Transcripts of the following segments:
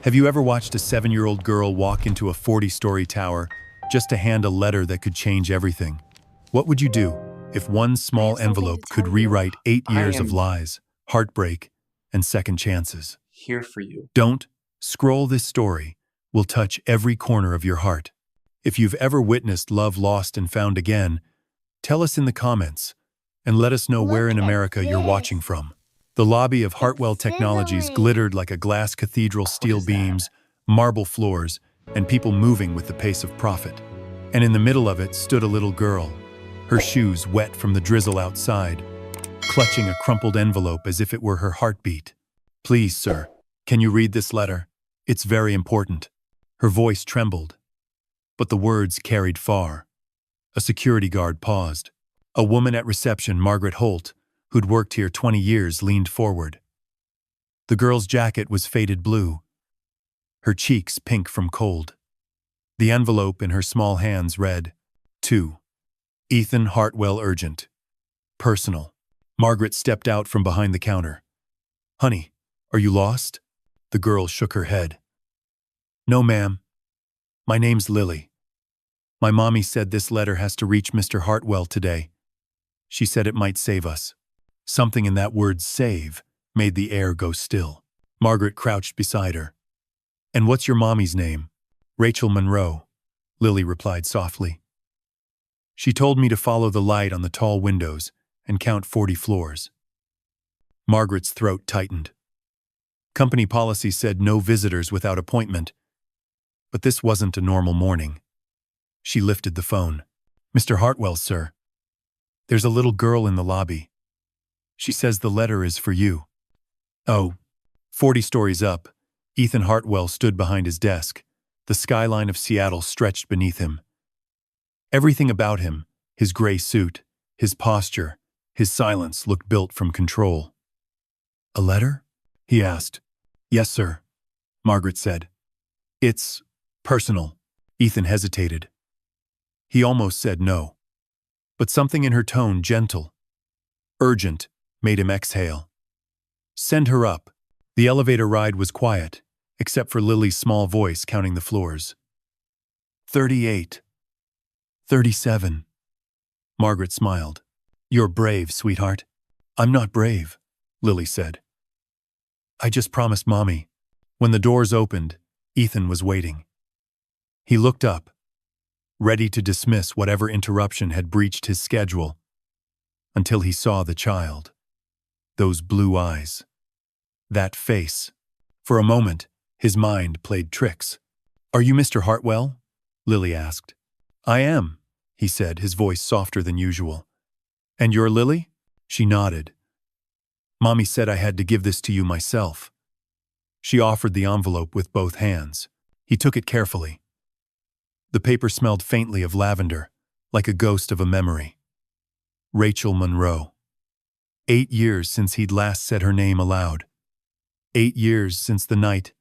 Have you ever watched a 7-year-old girl walk into a 40-story tower just to hand a letter that could change everything? What would you do if one small envelope could rewrite 8 I years of am lies, heartbreak, and second chances? here for you. Don't scroll. This story will touch every corner of your heart. If you've ever witnessed love lost and found again, tell us in the comments and let us know where in America you're watching from. The lobby of Hartwell Technologies glittered like a glass cathedral, steel beams, marble floors, and people moving with the pace of profit. And in the middle of it stood a little girl, her shoes wet from the drizzle outside, clutching a crumpled envelope as if it were her heartbeat. "Please, sir, can you read this letter? It's very important." Her voice trembled, but the words carried far. A security guard paused. A woman at reception, Margaret Holt, who'd worked here 20 years, leaned forward. The girl's jacket was faded blue, her cheeks pink from cold. The envelope in her small hands read, "To Ethan Hartwell, urgent. Personal." Margaret stepped out from behind the counter. "Honey, are you lost?" The girl shook her head. "No, ma'am. My name's Lily. My mommy said this letter has to reach Mr. Hartwell today. She said it might save us." Something in that word "save" made the air go still. Margaret crouched beside her. "And what's your mommy's name?" "Rachel Monroe," Lily replied softly. "She told me to follow the light on the tall windows and count 40 floors." Margaret's throat tightened. Company policy said no visitors without appointment, but this wasn't a normal morning. She lifted the phone. "Mr. Hartwell, sir. There's a little girl in the lobby. She says the letter is for you." Oh, 40 stories up, Ethan Hartwell stood behind his desk. The skyline of Seattle stretched beneath him. Everything about him, his gray suit, his posture, his silence, looked built from control. "A letter?" he asked. "Yes, sir," Margaret said. "It's personal." Ethan hesitated. He almost said no. But something in her tone, gentle, urgent, made him exhale. "Send her up." The elevator ride was quiet, except for Lily's small voice counting the floors. 38. 37. Margaret smiled. "You're brave, sweetheart." "I'm not brave," Lily said. "I just promised Mommy." When the doors opened, Ethan was waiting. He looked up, ready to dismiss whatever interruption had breached his schedule, until he saw the child. Those blue eyes. That face. For a moment, his mind played tricks. "Are you Mr. Hartwell?" Lily asked. "I am," he said, his voice softer than usual. "And you're Lily?" She nodded. "Mommy said I had to give this to you myself." She offered the envelope with both hands. He took it carefully. The paper smelled faintly of lavender, like a ghost of a memory. Rachel Monroe. 8 years since he'd last said her name aloud. 8 years since the night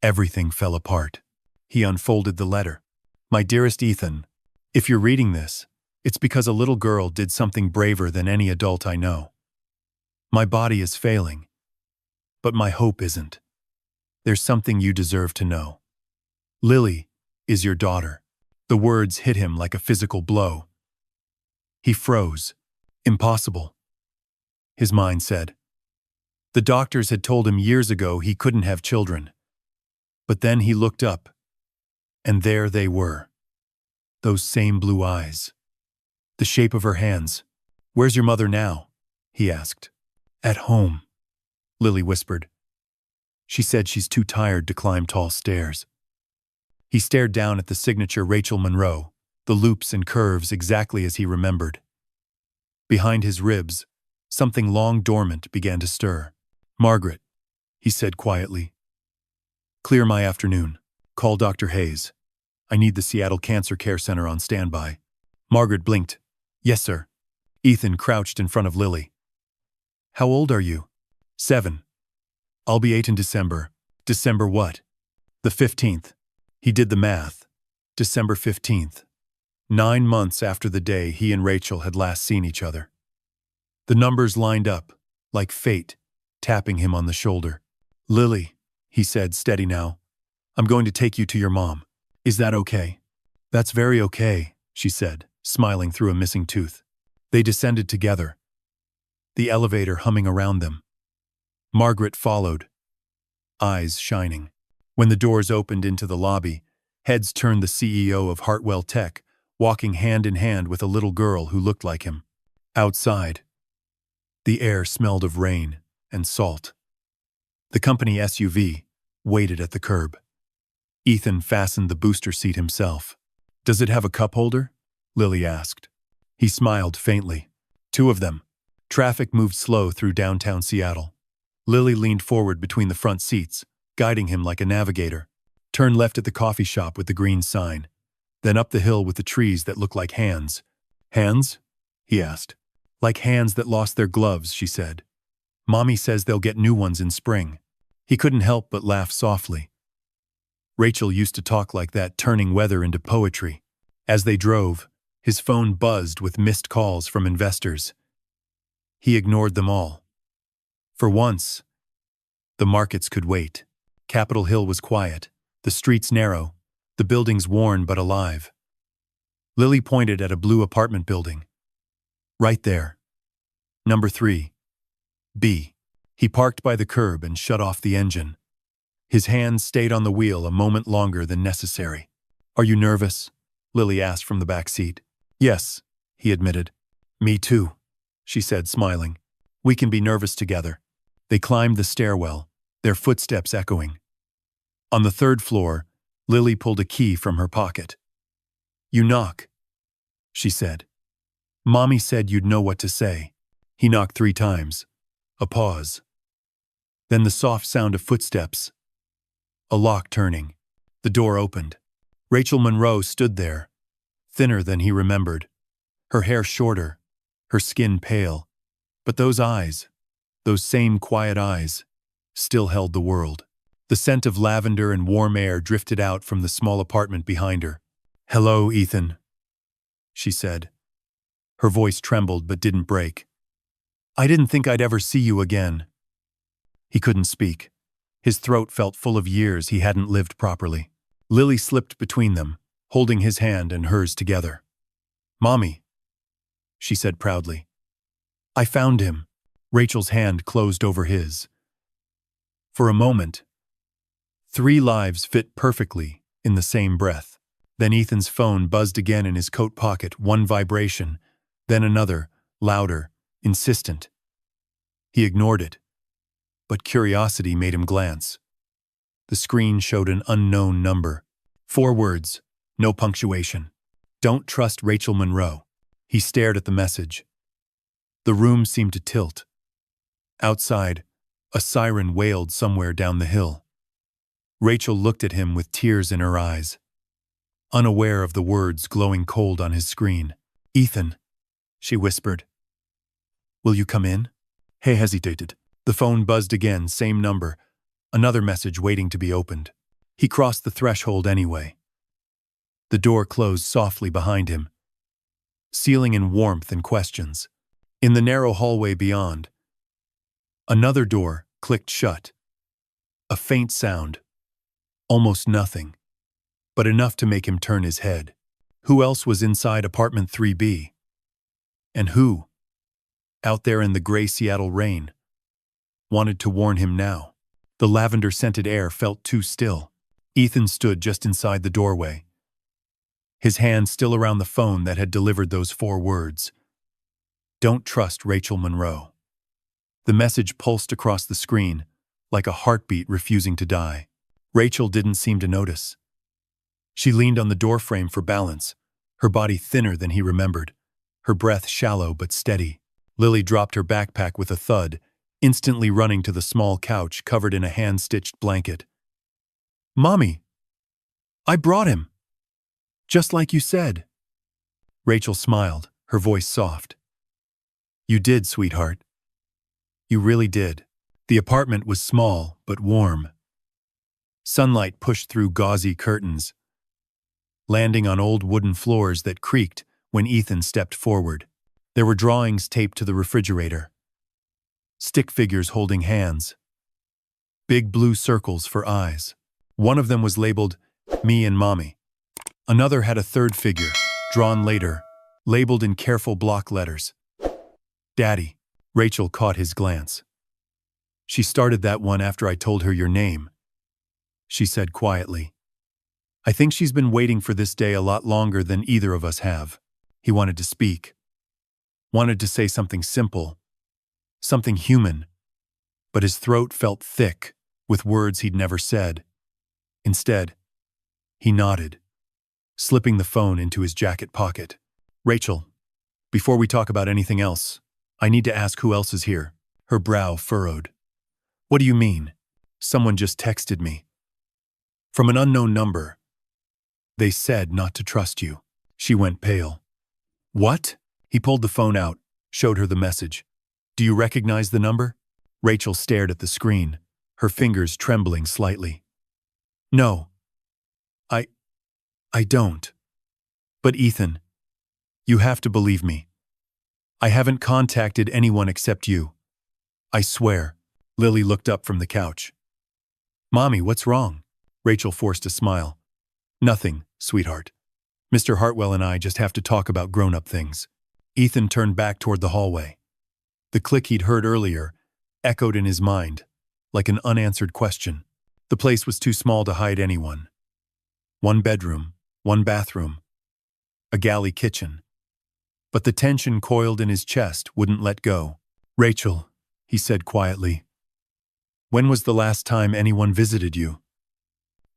everything fell apart. He unfolded the letter. "My dearest Ethan, if you're reading this, it's because a little girl did something braver than any adult I know. My body is failing, but my hope isn't. There's something you deserve to know. Lily is your daughter." The words hit him like a physical blow. He froze. Impossible, his mind said. The doctors had told him years ago he couldn't have children. But then he looked up, and there they were. Those same blue eyes. The shape of her hands. "Where's your mother now?" he asked. "At home," Lily whispered. "She said she's too tired to climb tall stairs." He stared down at the signature Rachel Monroe, the loops and curves exactly as he remembered. Behind his ribs, something long dormant began to stir. "Margaret," he said quietly. "Clear my afternoon. Call Dr. Hayes. I need the Seattle Cancer Care Center on standby." Margaret blinked. "Yes, sir." Ethan crouched in front of Lily. "How old are you?" 7. "I'll be 8 in December." "December what?" "The 15th. He did the math. December 15th. 9 months after the day he and Rachel had last seen each other. The numbers lined up, like fate, tapping him on the shoulder. "Lily, he said, steady now. I'm going to take you to your mom. Is that okay? That's very okay, she said, smiling through a missing tooth. They descended together, the elevator humming around them. Margaret followed, eyes shining. When the doors opened into the lobby, heads turned the CEO of Hartwell Tech, walking hand in hand with a little girl who looked like him. Outside, the air smelled of rain and salt. The company SUV waited at the curb. Ethan fastened the booster seat himself. Does it have a cup holder? Lily asked. He smiled faintly. 2 of them. Traffic moved slow through downtown Seattle. Lily leaned forward between the front seats, guiding him like a navigator. Turn left at the coffee shop with the green sign, then up the hill with the trees that look like hands. Hands? He asked. Like hands that lost their gloves, she said. Mommy says they'll get new ones in spring. He couldn't help but laugh softly. Rachel used to talk like that, turning weather into poetry. As they drove, his phone buzzed with missed calls from investors. He ignored them all. For once, the markets could wait. Capitol Hill was quiet, the streets narrow, the buildings worn but alive. Lily pointed at a blue apartment building. Right there. Number 3. B. He parked by the curb and shut off the engine. His hands stayed on the wheel a moment longer than necessary. Are you nervous? Lily asked from the back seat. Yes, he admitted. Me too, she said, smiling. We can be nervous together. They climbed the stairwell, their footsteps echoing. On the 3rd floor, Lily pulled a key from her pocket. You knock, she said. Mommy said you'd know what to say. He knocked 3 times. A pause. Then the soft sound of footsteps. A lock turning. The door opened. Rachel Monroe stood there, thinner than he remembered. Her hair shorter, her skin pale. But those eyes, those same quiet eyes, still held the world. The scent of lavender and warm air drifted out from the small apartment behind her. Hello, Ethan, she said. Her voice trembled but didn't break. I didn't think I'd ever see you again. He couldn't speak. His throat felt full of years he hadn't lived properly. Lily slipped between them, holding his hand and hers together. Mommy, she said proudly. I found him. Rachel's hand closed over his. For a moment, 3 lives fit perfectly in the same breath. Then Ethan's phone buzzed again in his coat pocket, one vibration, then another, louder, insistent. He ignored it, but curiosity made him glance. The screen showed an unknown number. 4 words, no punctuation. Don't trust Rachel Monroe. He stared at the message. The room seemed to tilt. Outside, a siren wailed somewhere down the hill. Rachel looked at him with tears in her eyes, unaware of the words glowing cold on his screen. Ethan, she whispered. Will you come in? He hesitated. The phone buzzed again, same number, another message waiting to be opened. He crossed the threshold anyway. The door closed softly behind him, sealing in warmth and questions. In the narrow hallway beyond, another door clicked shut. A faint sound, almost nothing, but enough to make him turn his head. Who else was inside apartment 3B? And who, out there in the gray Seattle rain, wanted to warn him now? The lavender-scented air felt too still. Ethan stood just inside the doorway, his hand still around the phone that had delivered those 4 words. Don't trust Rachel Monroe. The message pulsed across the screen, like a heartbeat refusing to die. Rachel didn't seem to notice. She leaned on the doorframe for balance, her body thinner than he remembered, her breath shallow but steady. Lily dropped her backpack with a thud, instantly running to the small couch covered in a hand-stitched blanket. Mommy, I brought him. Just like you said. Rachel smiled, her voice soft. You did, sweetheart. You really did. The apartment was small but warm. Sunlight pushed through gauzy curtains, landing on old wooden floors that creaked when Ethan stepped forward. There were drawings taped to the refrigerator, stick figures holding hands, big blue circles for eyes. One of them was labeled, "Me and Mommy." Another had a third figure, drawn later, labeled in careful block letters. "Daddy." Rachel caught his glance. "She started that one after I told her your name," she said quietly. "I think she's been waiting for this day a lot longer than either of us have." He wanted to speak. Wanted to say something simple, something human, but his throat felt thick with words he'd never said. Instead, he nodded, slipping the phone into his jacket pocket. "Rachel, before we talk about anything else, I need to ask who else is here." Her brow furrowed. "What do you mean?" "Someone just texted me. From an unknown number. They said not to trust you." She went pale. "What?" He pulled the phone out, showed her the message. "Do you recognize the number?" Rachel stared at the screen, her fingers trembling slightly. "No. I don't. But Ethan, you have to believe me. I haven't contacted anyone except you. I swear." Lily looked up from the couch. "Mommy, what's wrong?" Rachel forced a smile. "Nothing, sweetheart. Mr. Hartwell and I just have to talk about grown-up things." Ethan turned back toward the hallway. The click he'd heard earlier echoed in his mind, like an unanswered question. The place was too small to hide anyone. One bedroom, one bathroom, a galley kitchen. But the tension coiled in his chest wouldn't let go. "Rachel," he said quietly, "when was the last time anyone visited you?"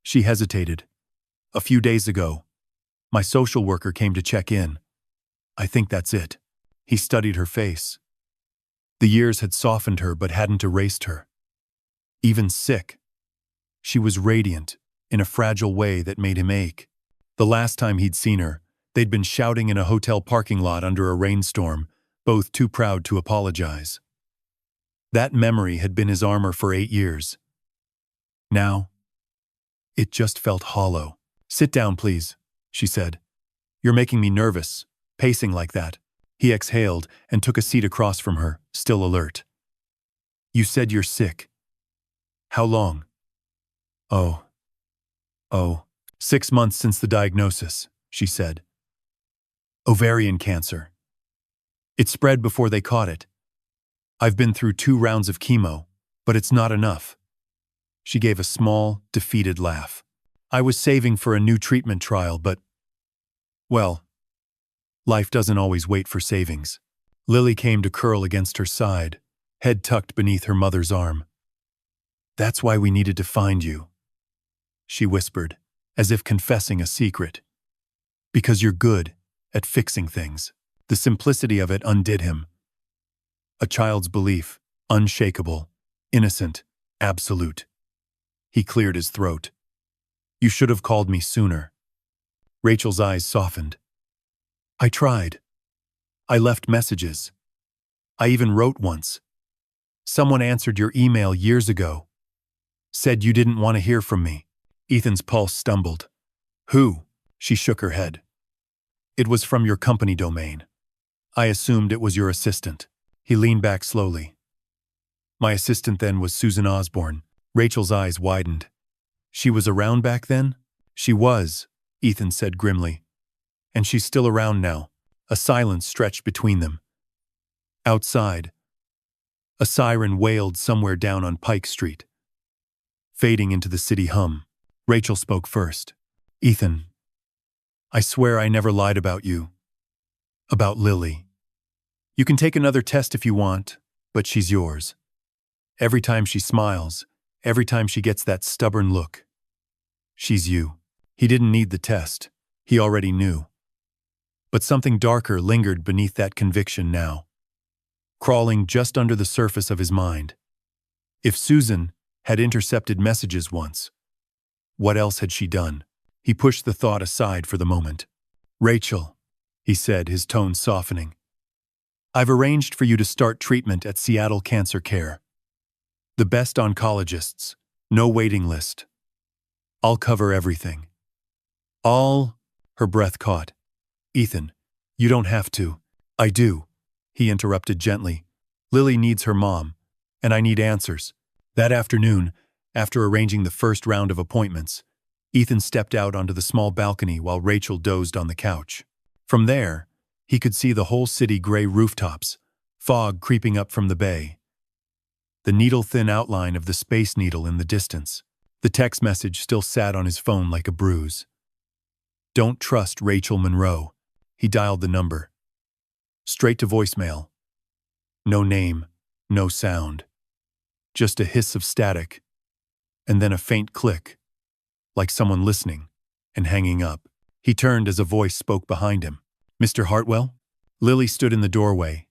She hesitated. "A few days ago. My social worker came to check in. I think that's it." He studied her face. The years had softened her but hadn't erased her. Even sick, she was radiant in a fragile way that made him ache. The last time he'd seen her, they'd been shouting in a hotel parking lot under a rainstorm, both too proud to apologize. That memory had been his armor for 8 years. Now, it just felt hollow. "Sit down, please," she said. "You're making me nervous, pacing like that." He exhaled and took a seat across from her, still alert. "You said you're sick. How long?" Oh, 6 months since the diagnosis," she said. "Ovarian cancer. It spread before they caught it. I've been through 2 rounds of chemo, but it's not enough." She gave a small, defeated laugh. "I was saving for a new treatment trial, but, well, life doesn't always wait for savings." Lily came to curl against her side, head tucked beneath her mother's arm. "That's why we needed to find you," she whispered, as if confessing a secret. "Because you're good at fixing things." The simplicity of it undid him. A child's belief, unshakable, innocent, absolute. He cleared his throat. "You should have called me sooner." Rachel's eyes softened. "I tried. I left messages. I even wrote once. Someone answered your email years ago. Said you didn't want to hear from me." Ethan's pulse stumbled. "Who?" She shook her head. "It was from your company domain. I assumed it was your assistant." He leaned back slowly. "My assistant then was Susan Osborne." Rachel's eyes widened. "She was around back then?" "She was," Ethan said grimly. "And she's still around now." A silence stretched between them. Outside, a siren wailed somewhere down on Pike Street, fading into the city hum. Rachel spoke first. "Ethan, I swear I never lied about you. About Lily. You can take another test if you want, but she's yours. Every time she smiles, every time she gets that stubborn look, she's you." He didn't need the test. He already knew. But something darker lingered beneath that conviction now, crawling just under the surface of his mind. If Susan had intercepted messages once, what else had she done? He pushed the thought aside for the moment. "Rachel," he said, his tone softening, "I've arranged for you to start treatment at Seattle Cancer Care. The best oncologists, no waiting list. I'll cover everything." "All," her breath caught. "Ethan, you don't have to." "I do," he interrupted gently. "Lily needs her mom, and I need answers." That afternoon, After arranging the first round of appointments, Ethan stepped out onto the small balcony while Rachel dozed on the couch. From there, he could see the whole city gray rooftops, fog creeping up from the bay, the needle-thin outline of the Space Needle in the distance. The text message still sat on his phone like a bruise. Don't trust Rachel Monroe. He dialed the number. Straight to voicemail. No name, no sound. Just a hiss of static, and then a faint click, like someone listening and hanging up. He turned as a voice spoke behind him. Mr. Hartwell? Lily stood in the doorway,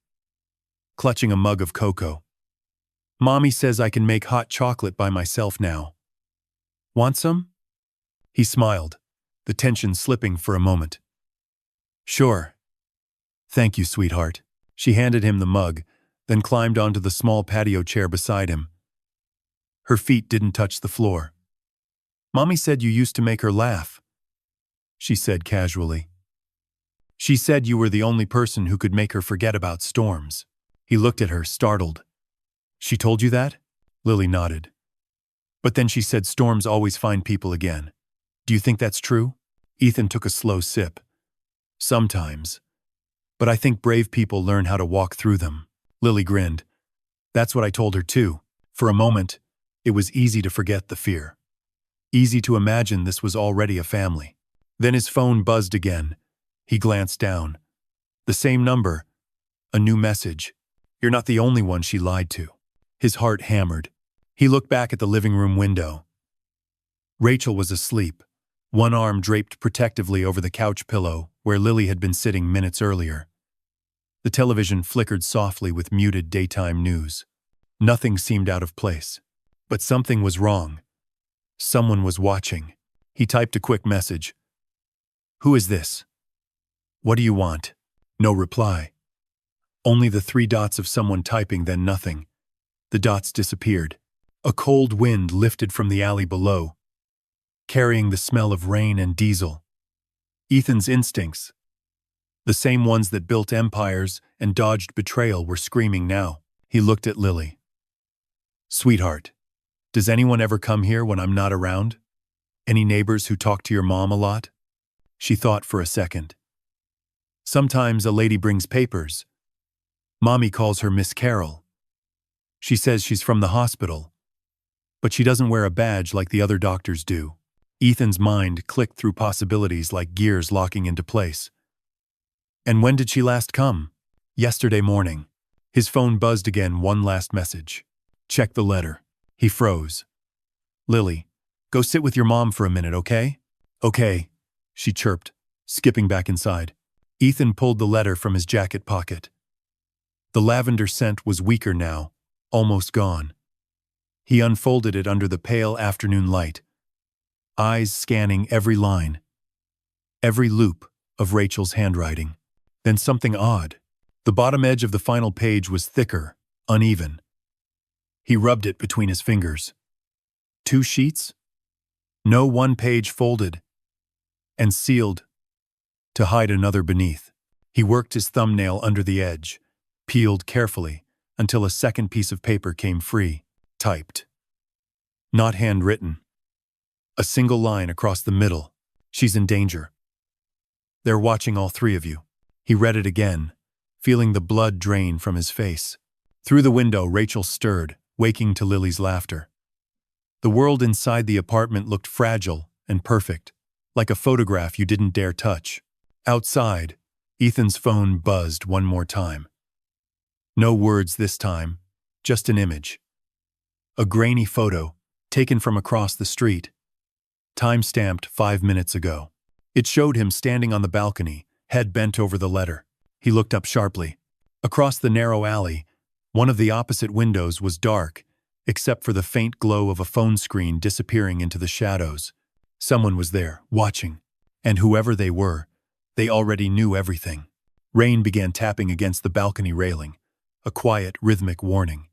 clutching a mug of cocoa. Mommy says I can make hot chocolate by myself now. Want some? He smiled, the tension slipping for a moment. Sure. Thank you, sweetheart. She handed him the mug, then climbed onto the small patio chair beside him. Her feet didn't touch the floor. Mommy said you used to make her laugh, she said casually. She said you were the only person who could make her forget about storms. He looked at her, startled. She told you that? Lily nodded. But then she said storms always find people again. Do you think that's true? Ethan took a slow sip. Sometimes. But I think brave people learn how to walk through them. Lily grinned. That's what I told her too. For a moment, it was easy to forget the fear. Easy to imagine this was already a family. Then his phone buzzed again. He glanced down. The same number. A new message. You're not the only one she lied to. His heart hammered. He looked back at the living room window. Rachel was asleep, one arm draped protectively over the couch pillow where Lily had been sitting minutes earlier. The television flickered softly with muted daytime news. Nothing seemed out of place. But something was wrong. Someone was watching. He typed a quick message. Who is this? What do you want? No reply. Only the 3 dots of someone typing, then nothing. The dots disappeared. A cold wind lifted from the alley below, carrying the smell of rain and diesel. Ethan's instincts, the same ones that built empires and dodged betrayal, were screaming now. He looked at Lily. Sweetheart, does anyone ever come here when I'm not around? Any neighbors who talk to your mom a lot? She thought for a second. Sometimes a lady brings papers. Mommy calls her Miss Carol. She says she's from the hospital, but she doesn't wear a badge like the other doctors do. Ethan's mind clicked through possibilities like gears locking into place. And when did she last come? Yesterday morning. His phone buzzed again, one last message. Check the letter. He froze. Lily, go sit with your mom for a minute, okay? Okay, she chirped, skipping back inside. Ethan pulled the letter from his jacket pocket. The lavender scent was weaker now, almost gone. He unfolded it under the pale afternoon light, eyes scanning every line, every loop of Rachel's handwriting. Then something odd. The bottom edge of the final page was thicker, uneven. He rubbed it between his fingers. 2 sheets? No, one page folded and sealed to hide another beneath. He worked his thumbnail under the edge, peeled carefully until a second piece of paper came free, typed. Not handwritten. A single line across the middle. She's in danger. They're watching all 3 of you. He read it again, feeling the blood drain from his face. Through the window, Rachel stirred, waking to Lily's laughter. The world inside the apartment looked fragile and perfect, like a photograph you didn't dare touch. Outside, Ethan's phone buzzed one more time. No words this time, just an image. A grainy photo, taken from across the street. Time-stamped 5 minutes ago. It showed him standing on the balcony, head bent over the letter. He looked up sharply. Across the narrow alley, one of the opposite windows was dark, except for the faint glow of a phone screen disappearing into the shadows. Someone was there, watching. And whoever they were, they already knew everything. Rain began tapping against the balcony railing, a quiet, rhythmic warning.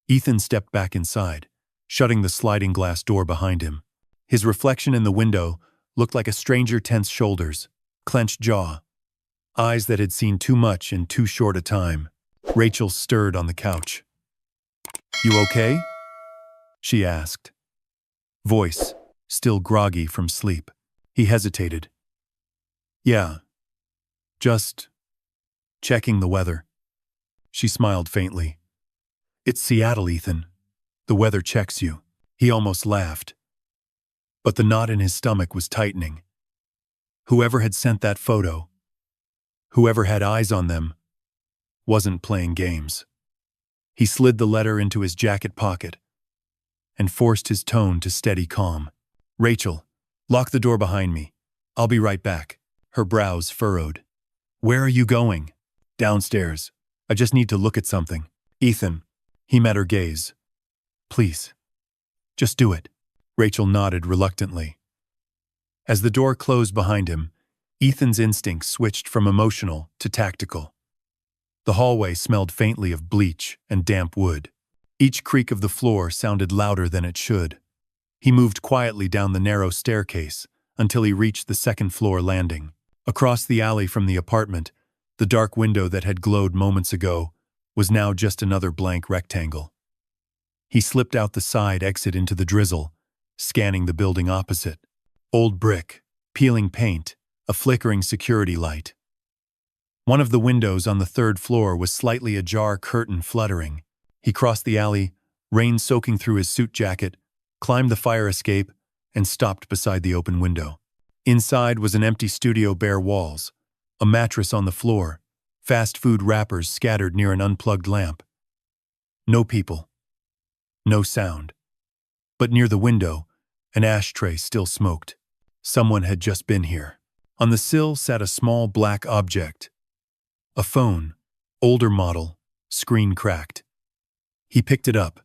Ethan stepped back inside, shutting the sliding glass door behind him. His reflection in the window looked like a stranger, tense shoulders, clenched jaw, eyes that had seen too much in too short a time. Rachel stirred on the couch. You okay? she asked. Voice, still groggy from sleep. He hesitated. Yeah. Just checking the weather. She smiled faintly. It's Seattle, Ethan. The weather checks you. He almost laughed. But the knot in his stomach was tightening. Whoever had sent that photo, whoever had eyes on them, wasn't playing games. He slid the letter into his jacket pocket and forced his tone to steady calm. Rachel, lock the door behind me. I'll be right back. Her brows furrowed. Where are you going? Downstairs. I just need to look at something. Ethan. He met her gaze. Please. Just do it. Rachel nodded reluctantly. As the door closed behind him, Ethan's instincts switched from emotional to tactical. The hallway smelled faintly of bleach and damp wood. Each creak of the floor sounded louder than it should. He moved quietly down the narrow staircase until he reached the second-floor landing. Across the alley from the apartment, the dark window that had glowed moments ago was now just another blank rectangle. He slipped out the side exit into the drizzle, scanning the building opposite. Old brick, peeling paint, a flickering security light. One of the windows on the third floor was slightly ajar, curtain fluttering. He crossed the alley, rain soaking through his suit jacket, climbed the fire escape, and stopped beside the open window. Inside was an empty studio, bare walls, a mattress on the floor, fast food wrappers scattered near an unplugged lamp. No people. No sound. But near the window, an ashtray still smoked. Someone had just been here. On the sill sat a small black object. A phone, older model, screen cracked. He picked it up.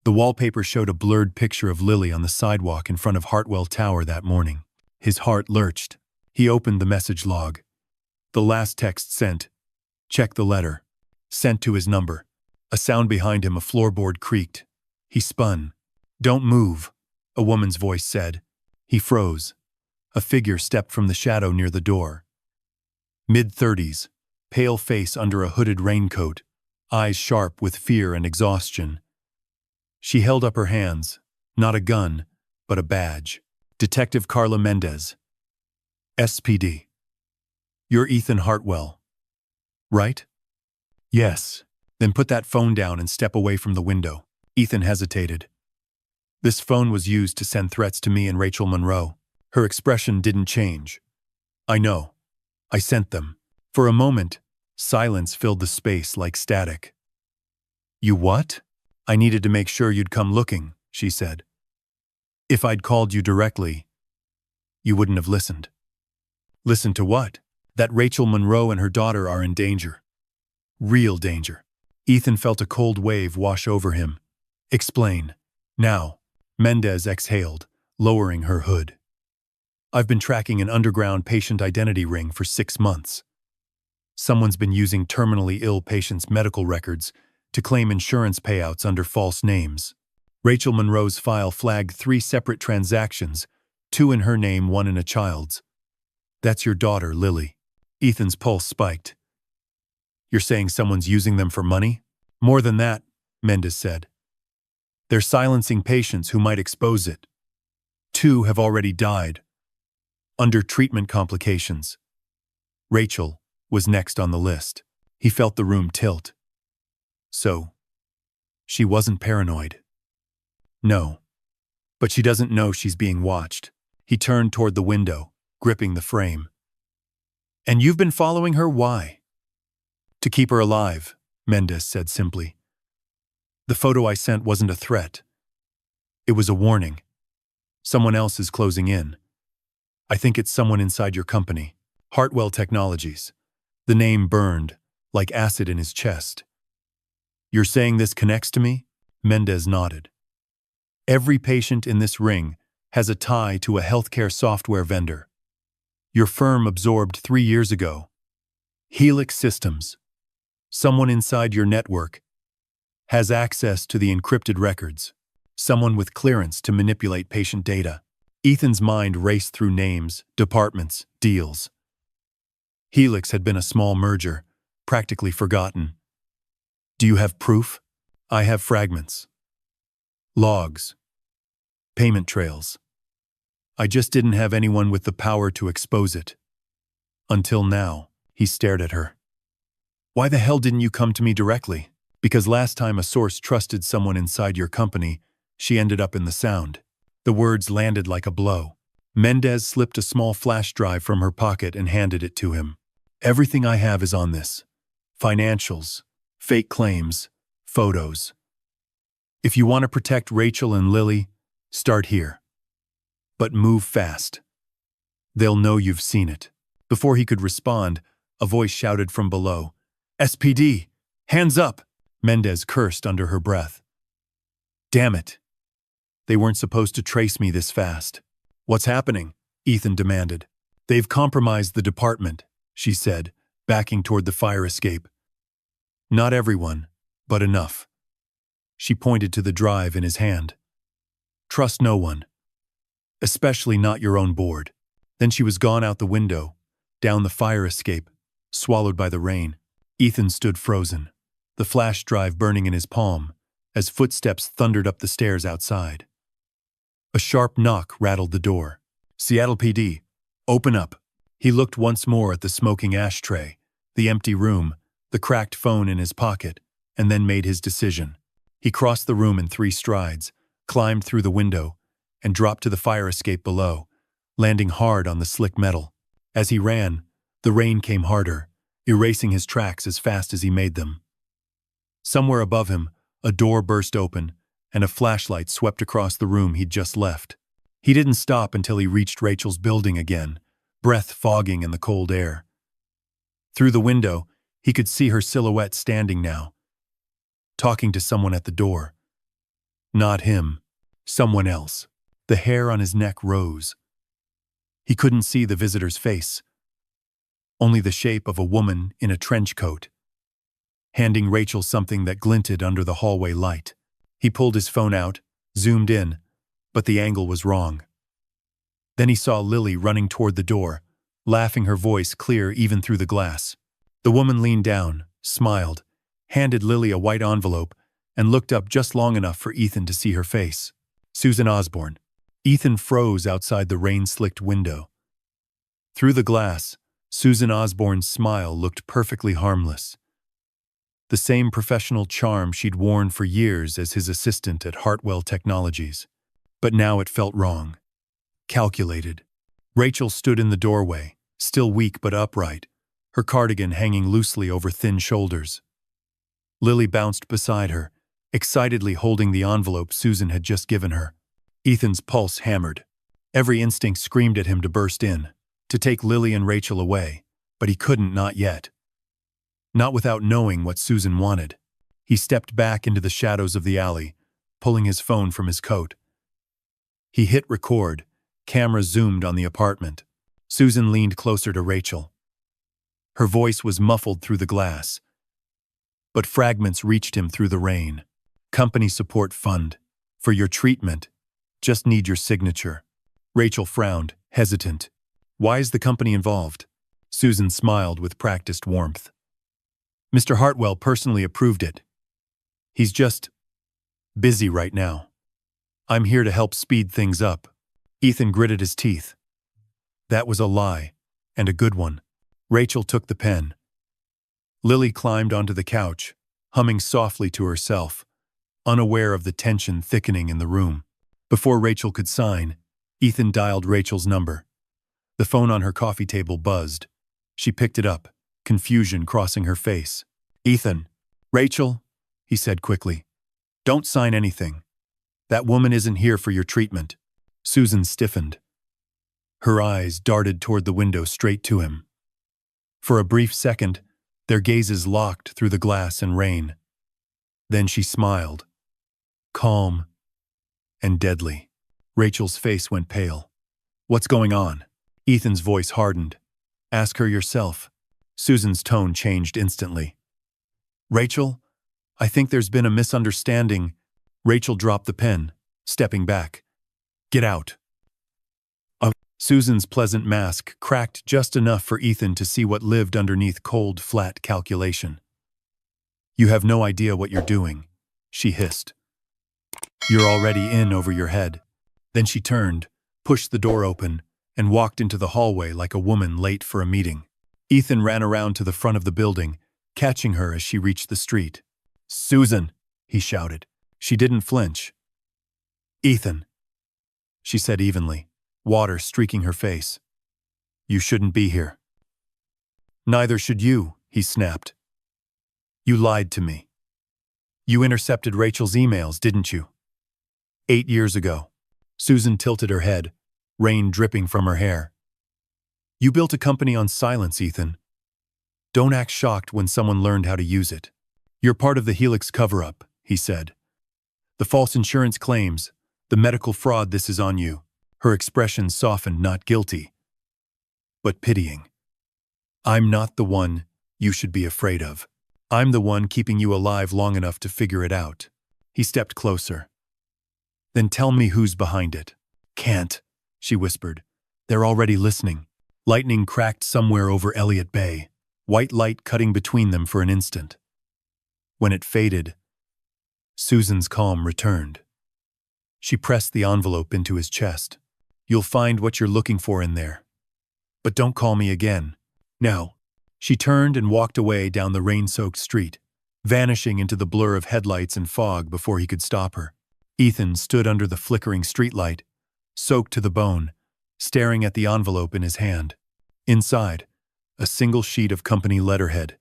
The wallpaper showed a blurred picture of Lily on the sidewalk in front of Hartwell Tower that morning. His heart lurched. He opened the message log. The last text sent. Check the letter. Sent to his number. A sound behind him, a floorboard creaked. He spun. Don't move, a woman's voice said. He froze. A figure stepped from the shadow near the door. Mid-30s, pale face under a hooded raincoat, eyes sharp with fear and exhaustion. She held up her hands, not a gun, but a badge. Detective Carla Mendez. SPD. You're Ethan Hartwell. Right? Yes. Then put that phone down and step away from the window. Ethan hesitated. This phone was used to send threats to me and Rachel Monroe. Her expression didn't change. I know. I sent them. For a moment, silence filled the space like static. You what? I needed to make sure you'd come looking, she said. If I'd called you directly, you wouldn't have listened. Listen to what? That Rachel Monroe and her daughter are in danger. Real danger. Ethan felt a cold wave wash over him. Explain. Now, Mendez exhaled, lowering her hood. I've been tracking an underground patient identity ring for 6 months. Someone's been using terminally ill patients' medical records to claim insurance payouts under false names. Rachel Monroe's file flagged 3 separate transactions, 2 in her name, 1 in a child's. That's your daughter, Lily. Ethan's pulse spiked. You're saying someone's using them for money? More than that, Mendez said. They're silencing patients who might expose it. 2 have already died. Under treatment complications. Rachel was next on the list. He felt the room tilt. So, she wasn't paranoid. No. But she doesn't know she's being watched. He turned toward the window, gripping the frame. And you've been following her, why? To keep her alive, Mendez said simply. The photo I sent wasn't a threat. It was a warning. Someone else is closing in. I think it's someone inside your company, Hartwell Technologies. The name burned, like acid in his chest. You're saying this connects to me? Mendez nodded. Every patient in this ring has a tie to a healthcare software vendor. Your firm absorbed 3 years ago. Helix Systems. Someone inside your network has access to the encrypted records. Someone with clearance to manipulate patient data. Ethan's mind raced through names, departments, deals. Helix had been a small merger, practically forgotten. Do you have proof? I have fragments. logs, payment trails. I just didn't have anyone with the power to expose it. Until now, he stared at her. Why the hell didn't you come to me directly? Because last time a source trusted someone inside your company, she ended up in the Sound. The words landed like a blow. Mendez slipped a small flash drive from her pocket and handed it to him. Everything I have is on this. Financials, fake claims, photos. If you want to protect Rachel and Lily, start here. But move fast. They'll know you've seen it. Before he could respond, a voice shouted from below, SPD, hands up! Mendez cursed under her breath. Damn it. They weren't supposed to trace me this fast. What's happening? Ethan demanded. They've compromised the department, she said, backing toward the fire escape. Not everyone, but enough. She pointed to the drive in his hand. Trust no one. Especially not your own board. Then she was gone out the window, down the fire escape, swallowed by the rain. Ethan stood frozen, the flash drive burning in his palm, as footsteps thundered up the stairs outside. A sharp knock rattled the door. Seattle PD, open up. He looked once more at the smoking ashtray, the empty room, the cracked phone in his pocket, and then made his decision. He crossed the room in 3 strides, climbed through the window, and dropped to the fire escape below, landing hard on the slick metal. As he ran, the rain came harder, erasing his tracks as fast as he made them. Somewhere above him, a door burst open, and a flashlight swept across the room he'd just left. He didn't stop until he reached Rachel's building again, breath fogging in the cold air. Through the window, he could see her silhouette standing now, talking to someone at the door. Not him, someone else. The hair on his neck rose. He couldn't see the visitor's face, only the shape of a woman in a trench coat, handing Rachel something that glinted under the hallway light. He pulled his phone out, zoomed in, but the angle was wrong. Then he saw Lily running toward the door, laughing, her voice clear even through the glass. The woman leaned down, smiled, handed Lily a white envelope, and looked up just long enough for Ethan to see her face. Susan Osborne. Ethan froze outside the rain-slicked window. Through the glass, Susan Osborne's smile looked perfectly harmless. The same professional charm she'd worn for years as his assistant at Hartwell Technologies. But now it felt wrong. Calculated. Rachel stood in the doorway, still weak but upright, her cardigan hanging loosely over thin shoulders. Lily bounced beside her, excitedly holding the envelope Susan had just given her. Ethan's pulse hammered. Every instinct screamed at him to burst in, to take Lily and Rachel away, but he couldn't, not yet. Not without knowing what Susan wanted. He stepped back into the shadows of the alley, pulling his phone from his coat. He hit record, camera zoomed on the apartment. Susan leaned closer to Rachel. Her voice was muffled through the glass, but fragments reached him through the rain. Company support fund. For your treatment. Just need your signature. Rachel frowned, hesitant. Why is the company involved? Susan smiled with practiced warmth. Mr. Hartwell personally approved it. He's just busy right now. I'm here to help speed things up. Ethan gritted his teeth. That was a lie, and a good one. Rachel took the pen. Lily climbed onto the couch, humming softly to herself, unaware of the tension thickening in the room. Before Rachel could sign, Ethan dialed Rachel's number. The phone on her coffee table buzzed. She picked it up, confusion crossing her face. Ethan. Rachel, he said quickly. Don't sign anything. That woman isn't here for your treatment. Susan stiffened. Her eyes darted toward the window straight to him. For a brief second, their gazes locked through the glass and rain. Then she smiled. Calm and deadly. Rachel's face went pale. What's going on? Ethan's voice hardened. Ask her yourself. Susan's tone changed instantly. Rachel, I think there's been a misunderstanding. Rachel dropped the pen, stepping back. Get out. Susan's pleasant mask cracked just enough for Ethan to see what lived underneath cold, flat calculation. You have no idea what you're doing, she hissed. You're already in over your head. Then she turned, pushed the door open, and walked into the hallway like a woman late for a meeting. Ethan ran around to the front of the building, catching her as she reached the street. "Susan!" he shouted. She didn't flinch. "Ethan," she said evenly, water streaking her face. "You shouldn't be here." "Neither should you," he snapped. "You lied to me. You intercepted Rachel's emails, didn't you?" 8 years ago. Susan tilted her head, rain dripping from her hair. "You built a company on silence, Ethan. Don't act shocked when someone learned how to use it. You're part of the Helix cover-up," he said. "The false insurance claims, the medical fraud, this is on you." Her expression softened, not guilty, but pitying. "I'm not the one you should be afraid of. I'm the one keeping you alive long enough to figure it out." He stepped closer. "Then tell me who's behind it." "Can't," she whispered. "They're already listening." Lightning cracked somewhere over Elliott Bay, white light cutting between them for an instant. When it faded, Susan's calm returned. She pressed the envelope into his chest. "You'll find what you're looking for in there. But don't call me again. Now." She turned and walked away down the rain-soaked street, vanishing into the blur of headlights and fog before he could stop her. Ethan stood under the flickering streetlight, soaked to the bone, staring at the envelope in his hand. Inside, a single sheet of company letterhead,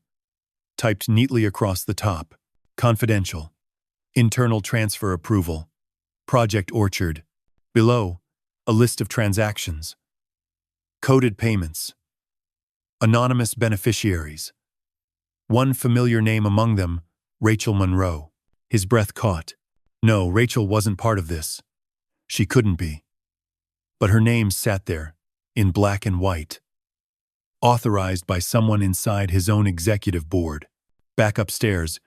typed neatly across the top: "Confidential. Internal transfer approval. Project Orchard." Below, a list of transactions. Coded payments. Anonymous beneficiaries. One familiar name among them, Rachel Monroe. His breath caught. No, Rachel wasn't part of this. She couldn't be. But her name sat there, in black and white. Authorized by someone inside his own executive board. Back upstairs,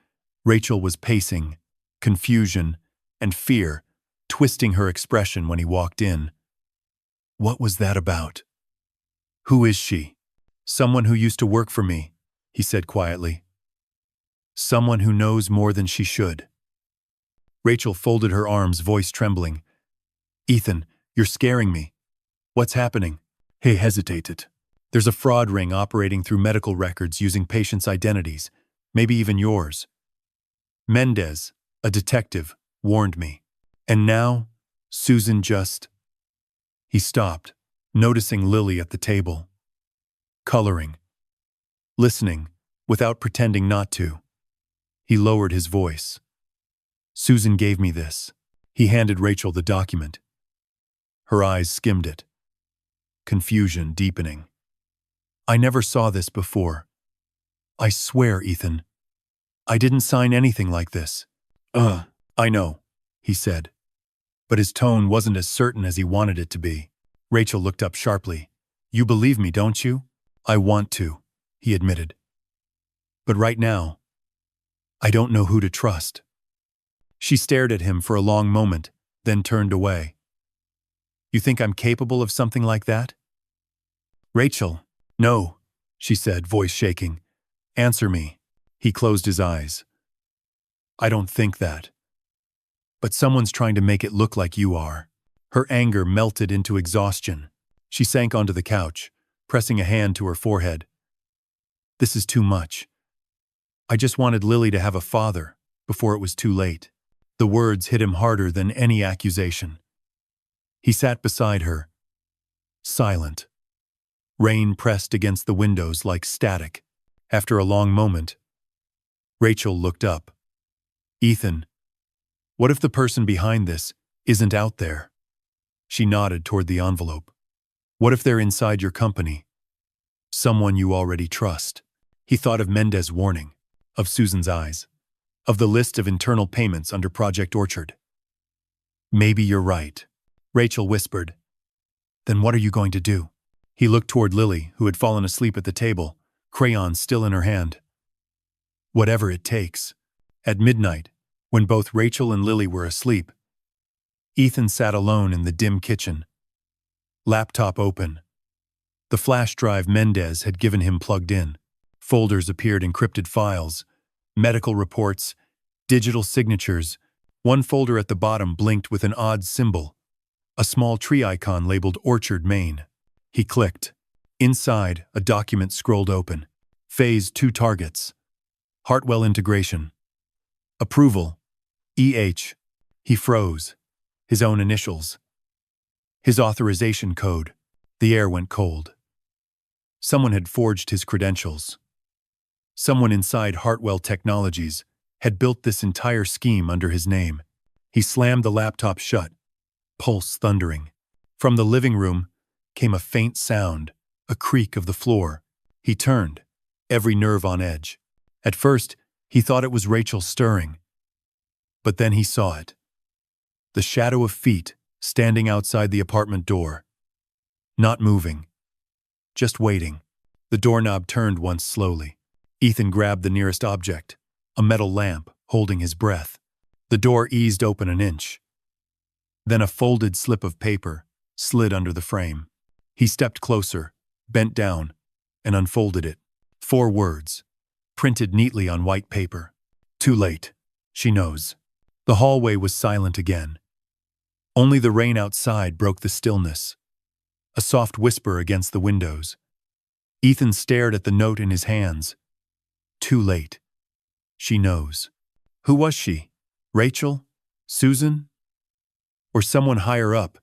Rachel was pacing, confusion and fear twisting her expression when he walked in. What was that about? "Who is she?" "Someone who used to work for me," he said quietly. "Someone who knows more than she should." Rachel folded her arms, voice trembling. "Ethan, you're scaring me. What's happening?" He hesitated. "There's a fraud ring operating through medical records using patients' identities, maybe even yours. Mendez, a detective, warned me. And now, Susan just..." He stopped, noticing Lily at the table. Coloring. Listening, without pretending not to. He lowered his voice. "Susan gave me this." He handed Rachel the document. Her eyes skimmed it. Confusion deepening. "I never saw this before. I swear, Ethan. I didn't sign anything like this." I know," he said. But his tone wasn't as certain as he wanted it to be. Rachel looked up sharply. "You believe me, don't you?" "I want to," he admitted. "But right now, I don't know who to trust." She stared at him for a long moment, then turned away. "You think I'm capable of something like that?" "Rachel." "No," she said, voice shaking. "Answer me." He closed his eyes. "I don't think that. But someone's trying to make it look like you are." Her anger melted into exhaustion. She sank onto the couch, pressing a hand to her forehead. "This is too much. I just wanted Lily to have a father before it was too late." The words hit him harder than any accusation. He sat beside her, silent. Rain pressed against the windows like static. After a long moment, Rachel looked up. "Ethan, what if the person behind this isn't out there?" She nodded toward the envelope. "What if they're inside your company? Someone you already trust?" He thought of Mendez's warning, of Susan's eyes, of the list of internal payments under Project Orchard. "Maybe you're right," Rachel whispered. "Then what are you going to do?" He looked toward Lily, who had fallen asleep at the table, crayon still in her hand. "Whatever it takes." At midnight, when both Rachel and Lily were asleep, Ethan sat alone in the dim kitchen. Laptop open. The flash drive Mendez had given him plugged in. Folders appeared, encrypted files, medical reports, digital signatures, One folder at the bottom blinked with an odd symbol, a small tree icon labeled Orchard, Maine. He clicked. Inside, a document scrolled open. Phase 2 targets. Hartwell integration. Approval. EH. He froze. His own initials. His authorization code. The air went cold. Someone had forged his credentials. Someone inside Hartwell Technologies had built this entire scheme under his name. He slammed the laptop shut, pulse thundering. From the living room came a faint sound, a creak of the floor. He turned, every nerve on edge. At first, he thought it was Rachel stirring. But then he saw it. The shadow of feet standing outside the apartment door. Not moving. Just waiting. The doorknob turned once slowly. Ethan grabbed the nearest object, a metal lamp, holding his breath. The door eased open an inch. Then a folded slip of paper slid under the frame. He stepped closer, bent down, and unfolded it. 4 words, printed neatly on white paper. Too late. She knows. The hallway was silent again. Only the rain outside broke the stillness. A soft whisper against the windows. Ethan stared at the note in his hands. Too late. She knows. Who was she? Rachel? Susan? Or someone higher up,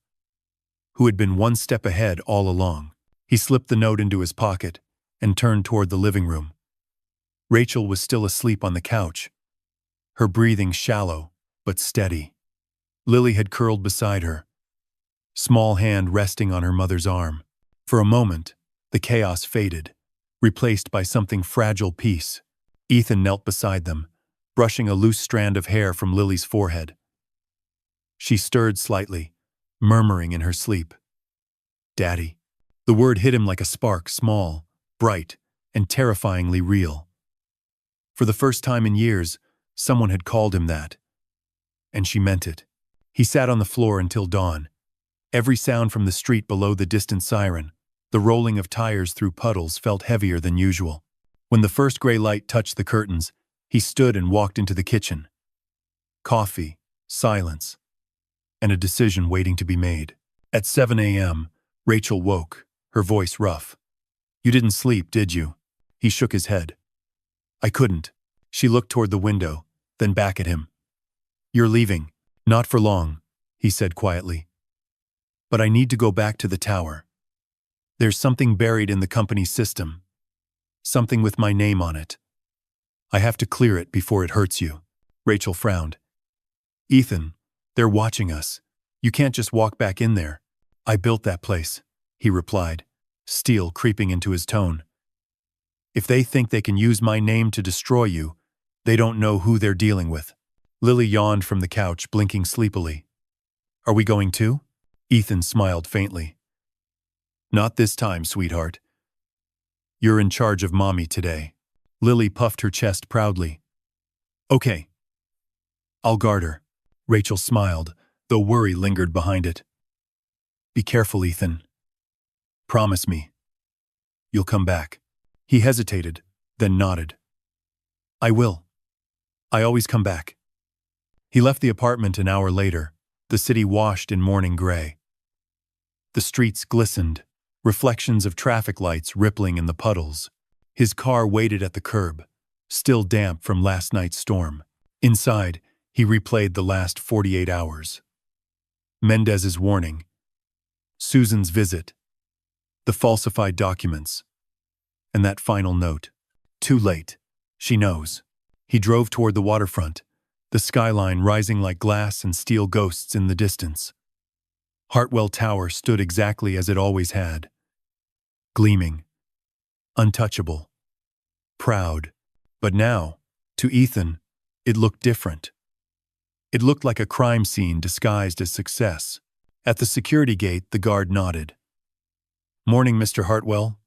who had been one step ahead all along? He slipped the note into his pocket and turned toward the living room. Rachel was still asleep on the couch, her breathing shallow but steady. Lily had curled beside her, small hand resting on her mother's arm. For a moment, the chaos faded, replaced by something fragile peace. Ethan knelt beside them, brushing a loose strand of hair from Lily's forehead. She stirred slightly, murmuring in her sleep. Daddy. The word hit him like a spark, small, bright, and terrifyingly real. For the first time in years, someone had called him that. And she meant it. He sat on the floor until dawn. Every sound from the street below the distant siren, the rolling of tires through puddles, felt heavier than usual. When the first gray light touched the curtains, he stood and walked into the kitchen. Coffee, silence, and a decision waiting to be made. At 7 a.m., Rachel woke, her voice rough. You didn't sleep, did you? He shook his head. I couldn't. She looked toward the window, then back at him. You're leaving. Not for long, he said quietly. But I need to go back to the tower. There's something buried in the company's system. Something with my name on it. I have to clear it before it hurts you. Rachel frowned. Ethan, they're watching us. You can't just walk back in there. I built that place, he replied, steel creeping into his tone. If they think they can use my name to destroy you, they don't know who they're dealing with. Lily yawned from the couch, blinking sleepily. Are we going too? Ethan smiled faintly. Not this time, sweetheart. You're in charge of Mommy today. Lily puffed her chest proudly. Okay. I'll guard her. Rachel smiled, though worry lingered behind it. Be careful, Ethan. Promise me. You'll come back. He hesitated, then nodded. I will. I always come back. He left the apartment an hour later, the city washed in morning gray. The streets glistened, reflections of traffic lights rippling in the puddles. His car waited at the curb, still damp from last night's storm. Inside, he replayed the last 48 hours. Mendez's warning, Susan's visit, the falsified documents, and that final note. Too late. She knows. He drove toward the waterfront, the skyline rising like glass and steel ghosts in the distance. Hartwell Tower stood exactly as it always had. Gleaming. Untouchable. Proud. But now, to Ethan, it looked different. It looked like a crime scene disguised as success. At the security gate, the guard nodded. Morning, Mr. Hartwell.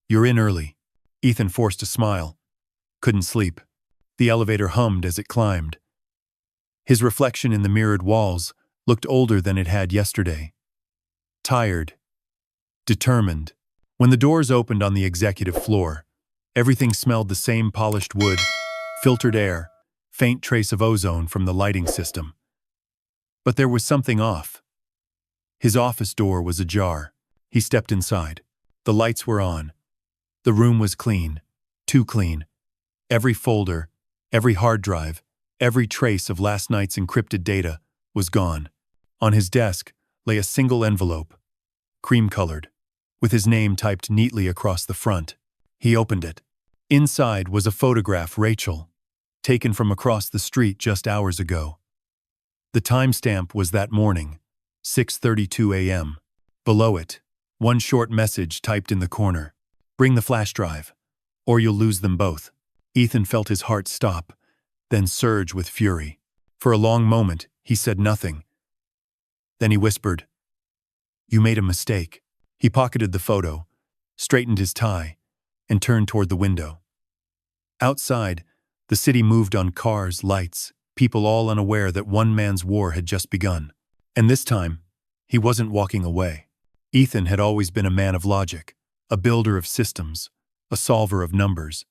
You're in early. Ethan forced a smile. Couldn't sleep. The elevator hummed as it climbed. His reflection in the mirrored walls looked older than it had yesterday. Tired. Determined. When the doors opened on the executive floor, everything smelled the same: polished wood, filtered air, faint trace of ozone from the lighting system. But there was something off. His office door was ajar. He stepped inside. The lights were on. The room was clean. Too clean. Every folder, every hard drive, every trace of last night's encrypted data was gone. On his desk lay a single envelope, cream-colored, with his name typed neatly across the front. He opened it. Inside was a photograph Rachel, taken from across the street just hours ago. The timestamp was that morning, 6:32 a.m. Below it, one short message typed in the corner. Bring the flash drive, or you'll lose them both. Ethan felt his heart stop, then surge with fury. For a long moment, he said nothing. Then he whispered, "You made a mistake." He pocketed the photo, straightened his tie, and turned toward the window. Outside, the city moved on cars, lights, people all unaware that one man's war had just begun. And this time, he wasn't walking away. Ethan had always been a man of logic, a builder of systems, a solver of numbers.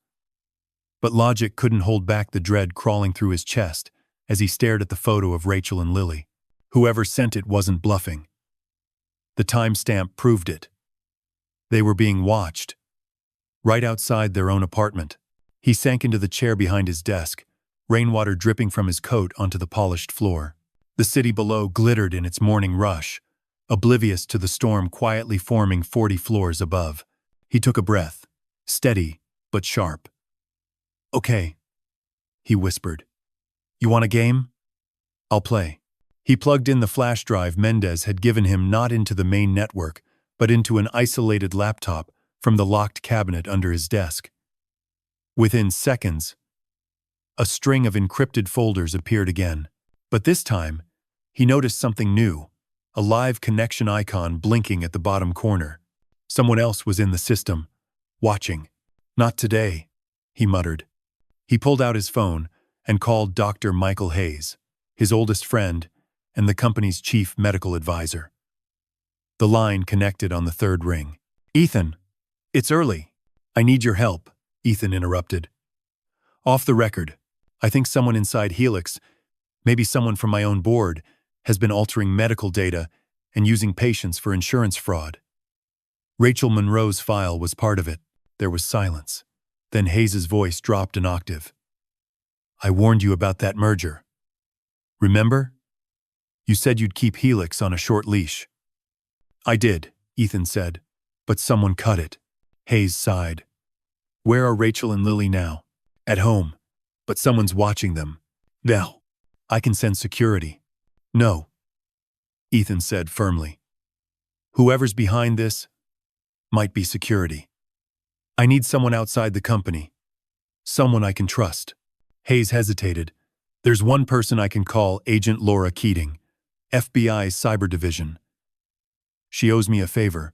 But logic couldn't hold back the dread crawling through his chest as he stared at the photo of Rachel and Lily. Whoever sent it wasn't bluffing. The timestamp proved it. They were being watched, right outside their own apartment. He sank into the chair behind his desk, rainwater dripping from his coat onto the polished floor. The city below glittered in its morning rush, oblivious to the storm quietly forming 40 floors above. He took a breath, steady but sharp. "Okay," he whispered. "You want a game? I'll play." He plugged in the flash drive Mendez had given him, not into the main network, but into an isolated laptop from the locked cabinet under his desk. Within seconds, a string of encrypted folders appeared again. But this time, he noticed something new, a live connection icon blinking at the bottom corner. Someone else was in the system, watching. "Not today," he muttered. He pulled out his phone and called Dr. Michael Hayes, his oldest friend and the company's chief medical advisor. The line connected on the third ring. "Ethan, it's early. I need your help," Ethan interrupted. "Off the record, I think someone inside Helix, maybe someone from my own board, has been altering medical data and using patients for insurance fraud." Rachel Monroe's file was part of it. There was silence. Then Hayes's voice dropped an octave. "I warned you about that merger. Remember? You said you'd keep Helix on a short leash." "I did," Ethan said, "but someone cut it." Hayes sighed. "Where are Rachel and Lily now?" "At home, but someone's watching them. Now, I can send security." "No," Ethan said firmly. "Whoever's behind this might be security. I need someone outside the company. Someone I can trust." Hayes hesitated. "There's one person I can call, Agent Laura Keating, FBI Cyber Division. She owes me a favor.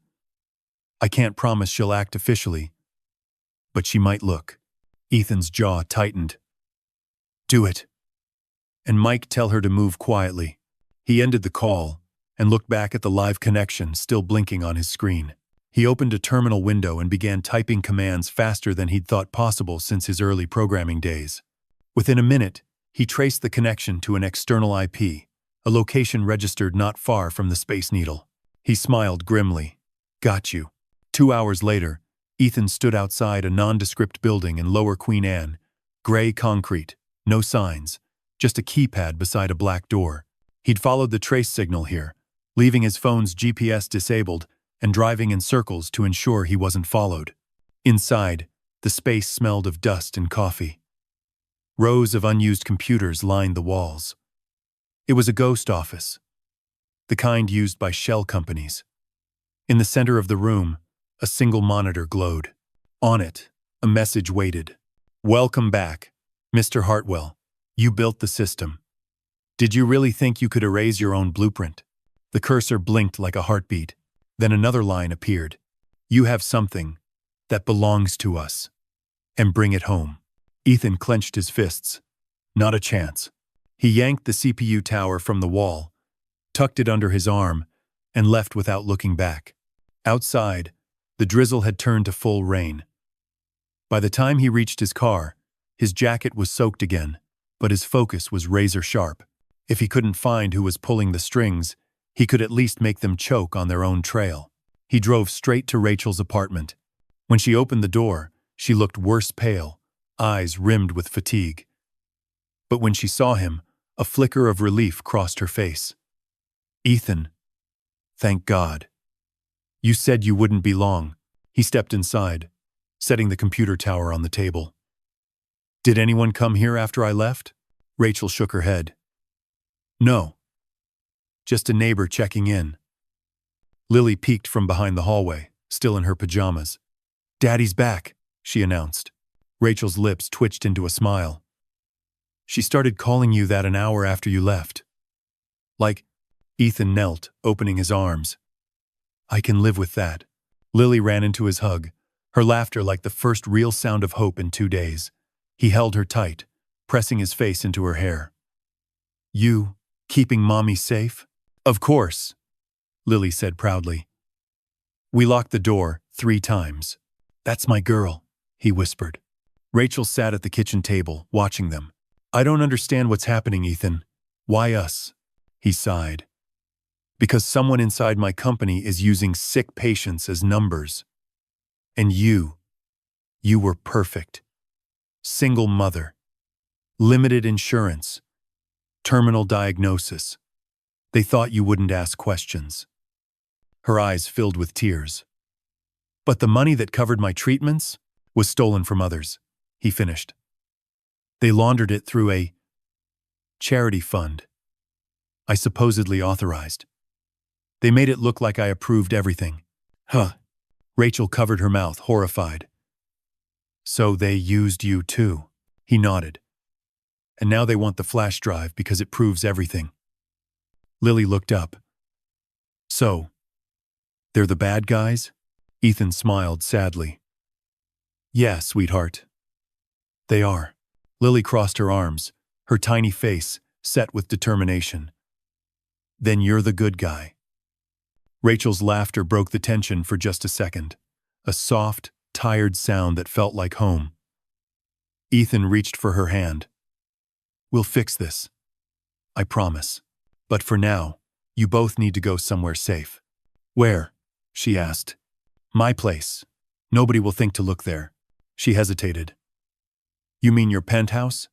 I can't promise she'll act officially, but she might look." Ethan's jaw tightened. "Do it. And Mike, tell her to move quietly." He ended the call and looked back at the live connection still blinking on his screen. He opened a terminal window and began typing commands faster than he'd thought possible since his early programming days. Within a minute, he traced the connection to an external IP, a location registered not far from the Space Needle. He smiled grimly. "Got you." 2 hours later, Ethan stood outside a nondescript building in Lower Queen Anne. Gray concrete, no signs, just a keypad beside a black door. He'd followed the trace signal here, leaving his phone's GPS disabled and driving in circles to ensure he wasn't followed. Inside, the space smelled of dust and coffee. Rows of unused computers lined the walls. It was a ghost office, the kind used by shell companies. In the center of the room, a single monitor glowed. On it, a message waited. "Welcome back, Mr. Hartwell. You built the system. Did you really think you could erase your own blueprint?" The cursor blinked like a heartbeat. Then another line appeared. "You have something that belongs to us. And bring it home." Ethan clenched his fists. Not a chance. He yanked the CPU tower from the wall, tucked it under his arm, and left without looking back. Outside, the drizzle had turned to full rain. By the time he reached his car, his jacket was soaked again, but his focus was razor-sharp. If he couldn't find who was pulling the strings, he could at least make them choke on their own trail. He drove straight to Rachel's apartment. When she opened the door, she looked worse pale, eyes rimmed with fatigue. But when she saw him, a flicker of relief crossed her face. "Ethan. Thank God. You said you wouldn't be long." He stepped inside, setting the computer tower on the table. "Did anyone come here after I left?" Rachel shook her head. "No. Just a neighbor checking in." Lily peeked from behind the hallway, still in her pajamas. "Daddy's back," she announced. Rachel's lips twitched into a smile. "She started calling you that an hour after you left." "Like," Ethan knelt, opening his arms. "I can live with that." Lily ran into his hug, her laughter like the first real sound of hope in 2 days. He held her tight, pressing his face into her hair. "You, keeping Mommy safe?" "Of course," Lily said proudly. "We locked the door 3 times. That's my girl," he whispered. Rachel sat at the kitchen table, watching them. "I don't understand what's happening, Ethan. Why us?" He sighed. "Because someone inside my company is using sick patients as numbers. And you were perfect. Single mother. Limited insurance. Terminal diagnosis. They thought you wouldn't ask questions." Her eyes filled with tears. "But the money that covered my treatments was stolen from others," he finished. "They laundered it through a charity fund I supposedly authorized. They made it look like I approved everything." "Huh." Rachel covered her mouth, horrified. "So they used you too," he nodded. "And now they want the flash drive because it proves everything." Lily looked up. "So, they're the bad guys?" Ethan smiled sadly. "Yeah, sweetheart. They are." Lily crossed her arms, her tiny face set with determination. "Then you're the good guy." Rachel's laughter broke the tension for just a second, a soft, tired sound that felt like home. Ethan reached for her hand. "We'll fix this. I promise. But for now, you both need to go somewhere safe." "Where?" she asked. "My place. Nobody will think to look there." She hesitated. "You mean your penthouse?"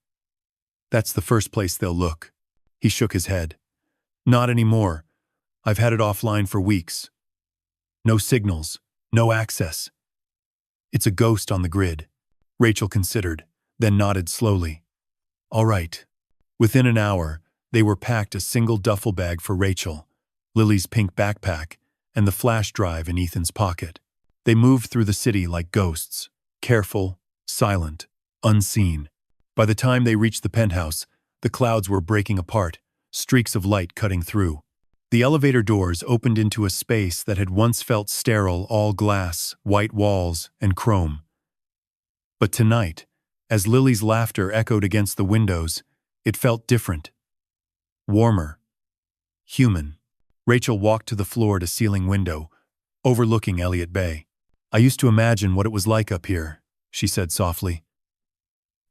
"That's the first place they'll look." He shook his head. "Not anymore. I've had it offline for weeks. No signals, no access. It's a ghost on the grid." Rachel considered, then nodded slowly. "All right." Within an hour, they were packed a single duffel bag for Rachel, Lily's pink backpack, and the flash drive in Ethan's pocket. They moved through the city like ghosts, careful, silent, unseen. By the time they reached the penthouse, the clouds were breaking apart, streaks of light cutting through. The elevator doors opened into a space that had once felt sterile, all glass, white walls, and chrome. But tonight, as Lily's laughter echoed against the windows, it felt different. Warmer. Human. Rachel walked to the floor-to-ceiling window, overlooking Elliott Bay. "I used to imagine what it was like up here," she said softly.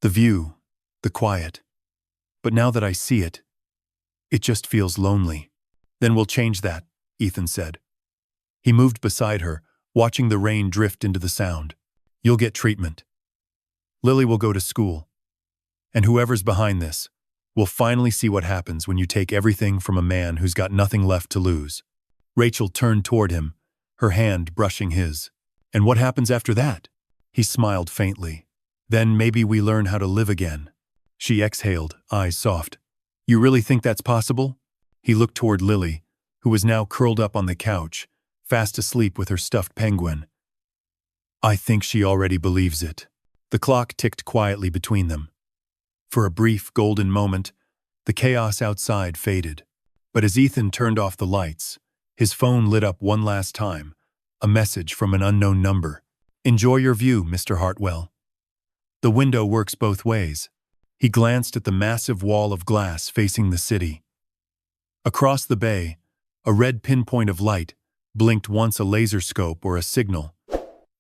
"The view, the quiet. But now that I see it, it just feels lonely." "Then we'll change that," Ethan said. He moved beside her, watching the rain drift into the sound. "You'll get treatment. Lily will go to school. And whoever's behind this, we'll finally see what happens when you take everything from a man who's got nothing left to lose." Rachel turned toward him, her hand brushing his. "And what happens after that?" He smiled faintly. "Then maybe we learn how to live again." She exhaled, eyes soft. "You really think that's possible?" He looked toward Lily, who was now curled up on the couch, fast asleep with her stuffed penguin. "I think she already believes it." The clock ticked quietly between them. For a brief, golden moment, the chaos outside faded. But as Ethan turned off the lights, his phone lit up one last time, a message from an unknown number. "Enjoy your view, Mr. Hartwell. The window works both ways." He glanced at the massive wall of glass facing the city. Across the bay, a red pinpoint of light blinked once a laser scope or a signal,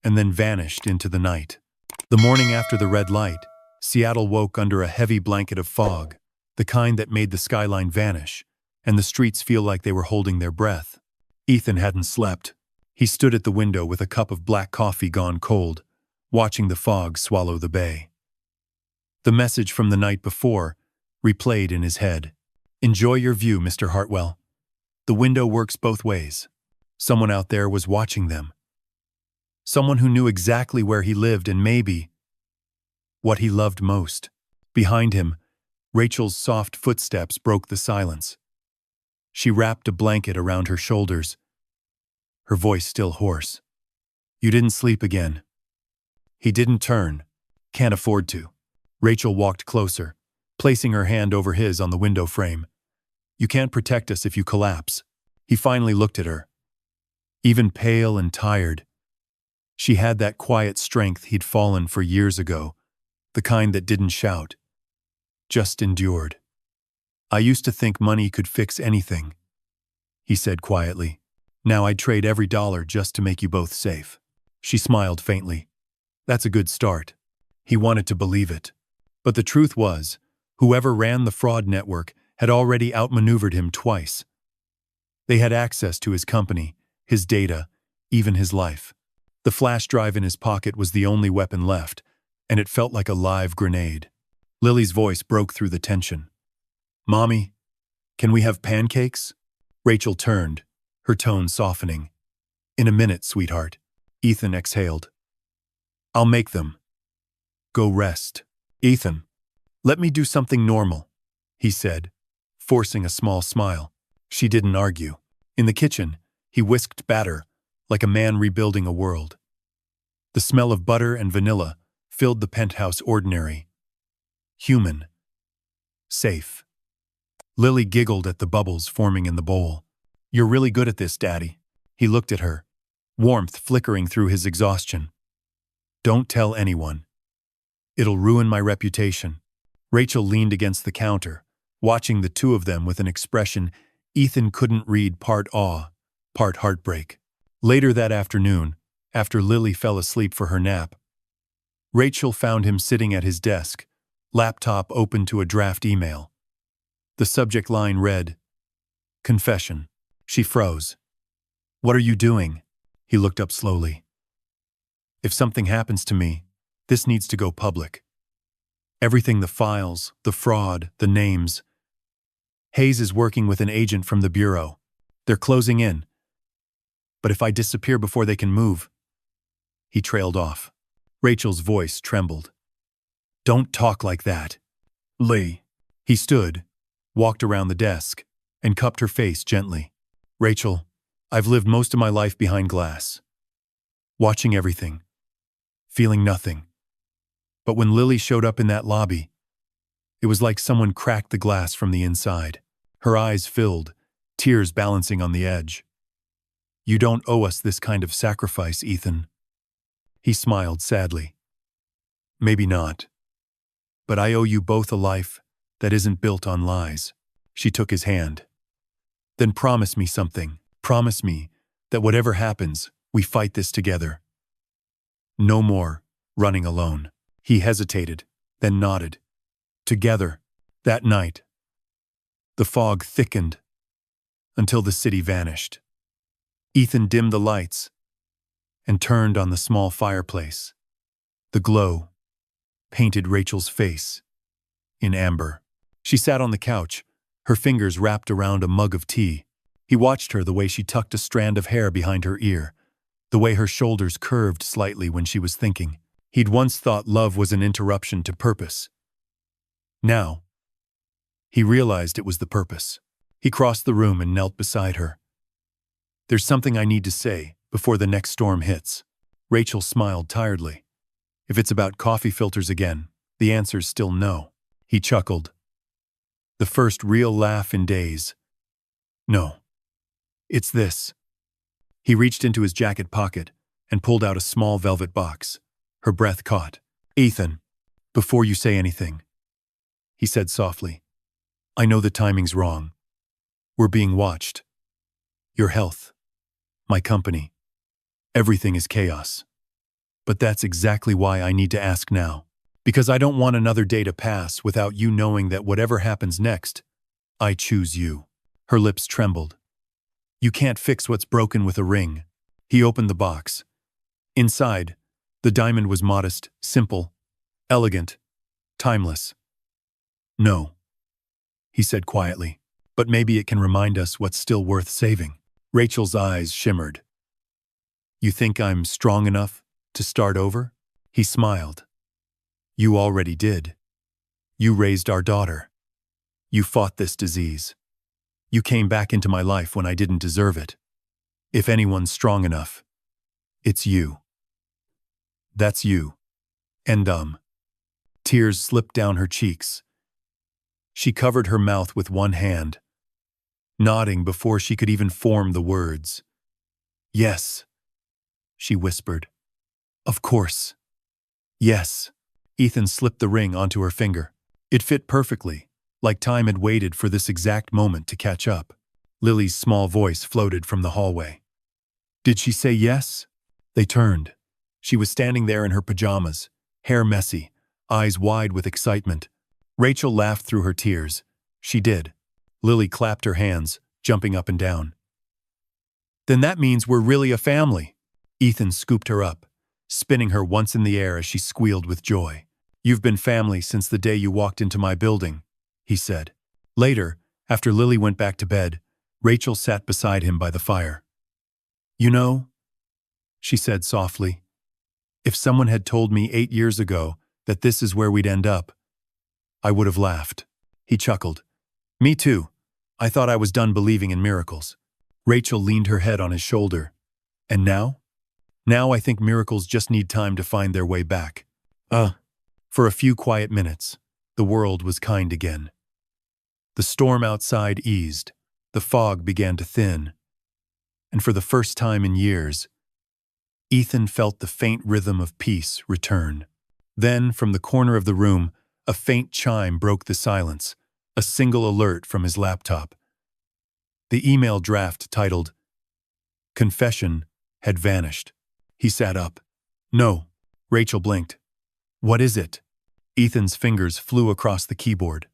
and then vanished into the night. The morning after the red light, Seattle woke under a heavy blanket of fog, the kind that made the skyline vanish, and the streets feel like they were holding their breath. Ethan hadn't slept. He stood at the window with a cup of black coffee gone cold, watching the fog swallow the bay. The message from the night before replayed in his head. "Enjoy your view, Mr. Hartwell. The window works both ways." Someone out there was watching them. Someone who knew exactly where he lived and maybe what he loved most. Behind him, Rachel's soft footsteps broke the silence. She wrapped a blanket around her shoulders, her voice still hoarse. "You didn't sleep again." He didn't turn. "Can't afford to." Rachel walked closer, placing her hand over his on the window frame. "You can't protect us if you collapse." He finally looked at her. Even pale and tired, she had that quiet strength he'd fallen for years ago, the kind that didn't shout, just endured. "I used to think money could fix anything," he said quietly. "Now I'd trade every dollar just to make you both safe." She smiled faintly. That's a good start. He wanted to believe it. But the truth was, whoever ran the fraud network had already outmaneuvered him twice. They had access to his company, his data, even his life. The flash drive in his pocket was the only weapon left, and it felt like a live grenade. Lily's voice broke through the tension. "Mommy, can we have pancakes?" Rachel turned, her tone softening. "In a minute, sweetheart." Ethan exhaled. "I'll make them. Go rest." "Ethan, let me do something normal," he said, forcing a small smile. She didn't argue. In the kitchen, he whisked batter, like a man rebuilding a world. The smell of butter and vanilla filled the penthouse ordinary. Human. Safe. Lily giggled at the bubbles forming in the bowl. "You're really good at this, Daddy." He looked at her, warmth flickering through his exhaustion. "Don't tell anyone. It'll ruin my reputation." Rachel leaned against the counter, watching the two of them with an expression Ethan couldn't read, part awe, part heartbreak. Later that afternoon, after Lily fell asleep for her nap, Rachel found him sitting at his desk, laptop open to a draft email. The subject line read, "Confession." She froze. "What are you doing?" He looked up slowly. "If something happens to me, this needs to go public. Everything, the files, the fraud, the names. Hayes is working with an agent from the bureau. They're closing in. But if I disappear before they can move..." He trailed off. Rachel's voice trembled. "Don't talk like that, Lee." He stood, walked around the desk, and cupped her face gently. "Rachel, I've lived most of my life behind glass. Watching everything. Feeling nothing. But when Lily showed up in that lobby, it was like someone cracked the glass from the inside. Her eyes filled, tears balancing on the edge. You don't owe us this kind of sacrifice, Ethan." He smiled sadly. "Maybe not. But I owe you both a life that isn't built on lies." She took his hand. "Then promise me something. Promise me that whatever happens, we fight this together. No more running alone." He hesitated, then nodded. Together, that night. The fog thickened until the city vanished. Ethan dimmed the lights and turned on the small fireplace. The glow painted Rachel's face in amber. She sat on the couch, her fingers wrapped around a mug of tea. He watched her, the way she tucked a strand of hair behind her ear, the way her shoulders curved slightly when she was thinking. He'd once thought love was an interruption to purpose. Now, he realized it was the purpose. He crossed the room and knelt beside her. "There's something I need to say before the next storm hits." Rachel smiled tiredly. "If it's about coffee filters again, the answer's still no." He chuckled. The first real laugh in days. "No. It's this." He reached into his jacket pocket and pulled out a small velvet box. Her breath caught. "Ethan, before you say anything," he said softly, "I know the timing's wrong. We're being watched. Your health, my company, everything is chaos. But that's exactly why I need to ask now. Because I don't want another day to pass without you knowing that whatever happens next, I choose you. Her lips trembled. You can't fix what's broken with a ring. He opened the box. Inside, the diamond was modest, simple, elegant, timeless. No, he said quietly, but maybe it can remind us what's still worth saving. Rachel's eyes shimmered. You think I'm strong enough to start over? He smiled. You already did. You raised our daughter. You fought this disease. You came back into my life when I didn't deserve it. If anyone's strong enough, it's you. That's you. And tears slipped down her cheeks. She covered her mouth with one hand, nodding before she could even form the words. Yes, she whispered. Of course. Yes. Ethan slipped the ring onto her finger. It fit perfectly, like time had waited for this exact moment to catch up. Lily's small voice floated from the hallway. Did she say yes? They turned. She was standing there in her pajamas, hair messy, eyes wide with excitement. Rachel laughed through her tears. She did. Lily clapped her hands, jumping up and down. Then that means we're really a family. Ethan scooped her up, spinning her once in the air as she squealed with joy. You've been family since the day you walked into my building, he said. Later, after Lily went back to bed, Rachel sat beside him by the fire. You know, she said softly, if someone had told me 8 years ago that this is where we'd end up, I would have laughed. He chuckled. Me too. I thought I was done believing in miracles. Rachel leaned her head on his shoulder. And now? Now I think miracles just need time to find their way back. For a few quiet minutes, the world was kind again. The storm outside eased, the fog began to thin, and for the first time in years, Ethan felt the faint rhythm of peace return. Then, from the corner of the room, a faint chime broke the silence, a single alert from his laptop. The email draft titled, Confession, had vanished. He sat up. No, Rachel blinked. What is it? Ethan's fingers flew across the keyboard.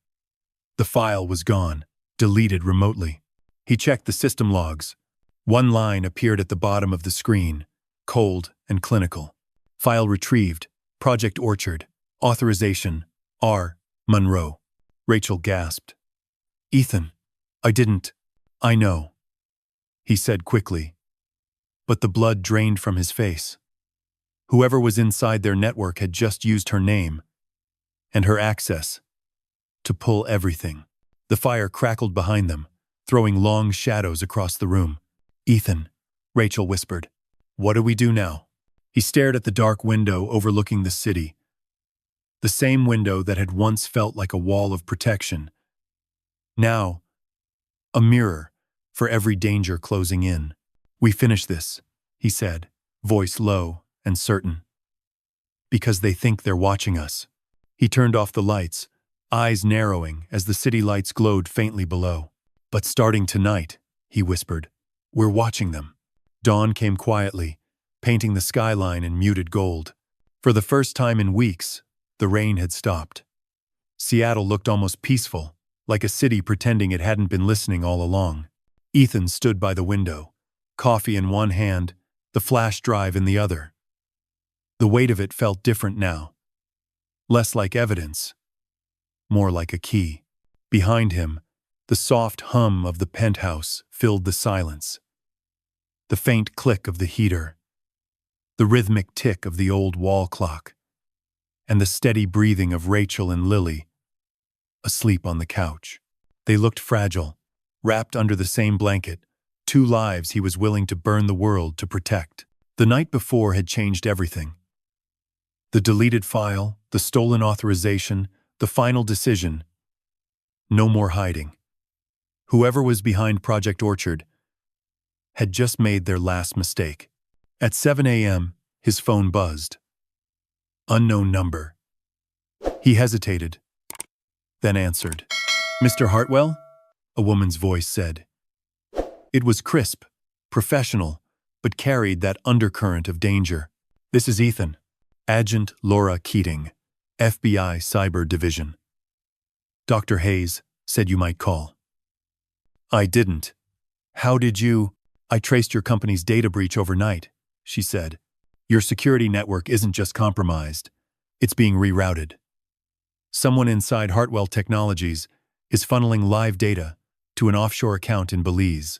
The file was gone, deleted remotely. He checked the system logs. One line appeared at the bottom of the screen, cold and clinical. File retrieved, Project Orchard, authorization, R. Monroe. Rachel gasped. Ethan, I know, he said quickly. But the blood drained from his face. Whoever was inside their network had just used her name and her access to pull everything. The fire crackled behind them, throwing long shadows across the room. Ethan, Rachel whispered. What do we do now? He stared at the dark window overlooking the city. The same window that had once felt like a wall of protection. Now, a mirror for every danger closing in. We finish this, he said, voice low and certain. Because they think they're watching us. He turned off the lights, eyes narrowing as the city lights glowed faintly below. But starting tonight, he whispered, we're watching them. Dawn came quietly, painting the skyline in muted gold. For the first time in weeks, the rain had stopped. Seattle looked almost peaceful, like a city pretending it hadn't been listening all along. Ethan stood by the window, coffee in one hand, the flash drive in the other. The weight of it felt different now. Less like evidence, more like a key. Behind him, the soft hum of the penthouse filled the silence. The faint click of the heater, the rhythmic tick of the old wall clock, and the steady breathing of Rachel and Lily, asleep on the couch. They looked fragile, wrapped under the same blanket, 2 lives he was willing to burn the world to protect. The night before had changed everything. The deleted file, the stolen authorization, the final decision. No more hiding. Whoever was behind Project Orchard had just made their last mistake. At 7 a.m., his phone buzzed. Unknown number. He hesitated, then answered. Mr. Hartwell? A woman's voice said. It was crisp, professional, but carried that undercurrent of danger. This is Ethan. Agent Laura Keating. FBI Cyber Division. Dr. Hayes said you might call. I didn't. How did you? I traced your company's data breach overnight, she said. Your security network isn't just compromised. It's being rerouted. Someone inside Hartwell Technologies is funneling live data to an offshore account in Belize.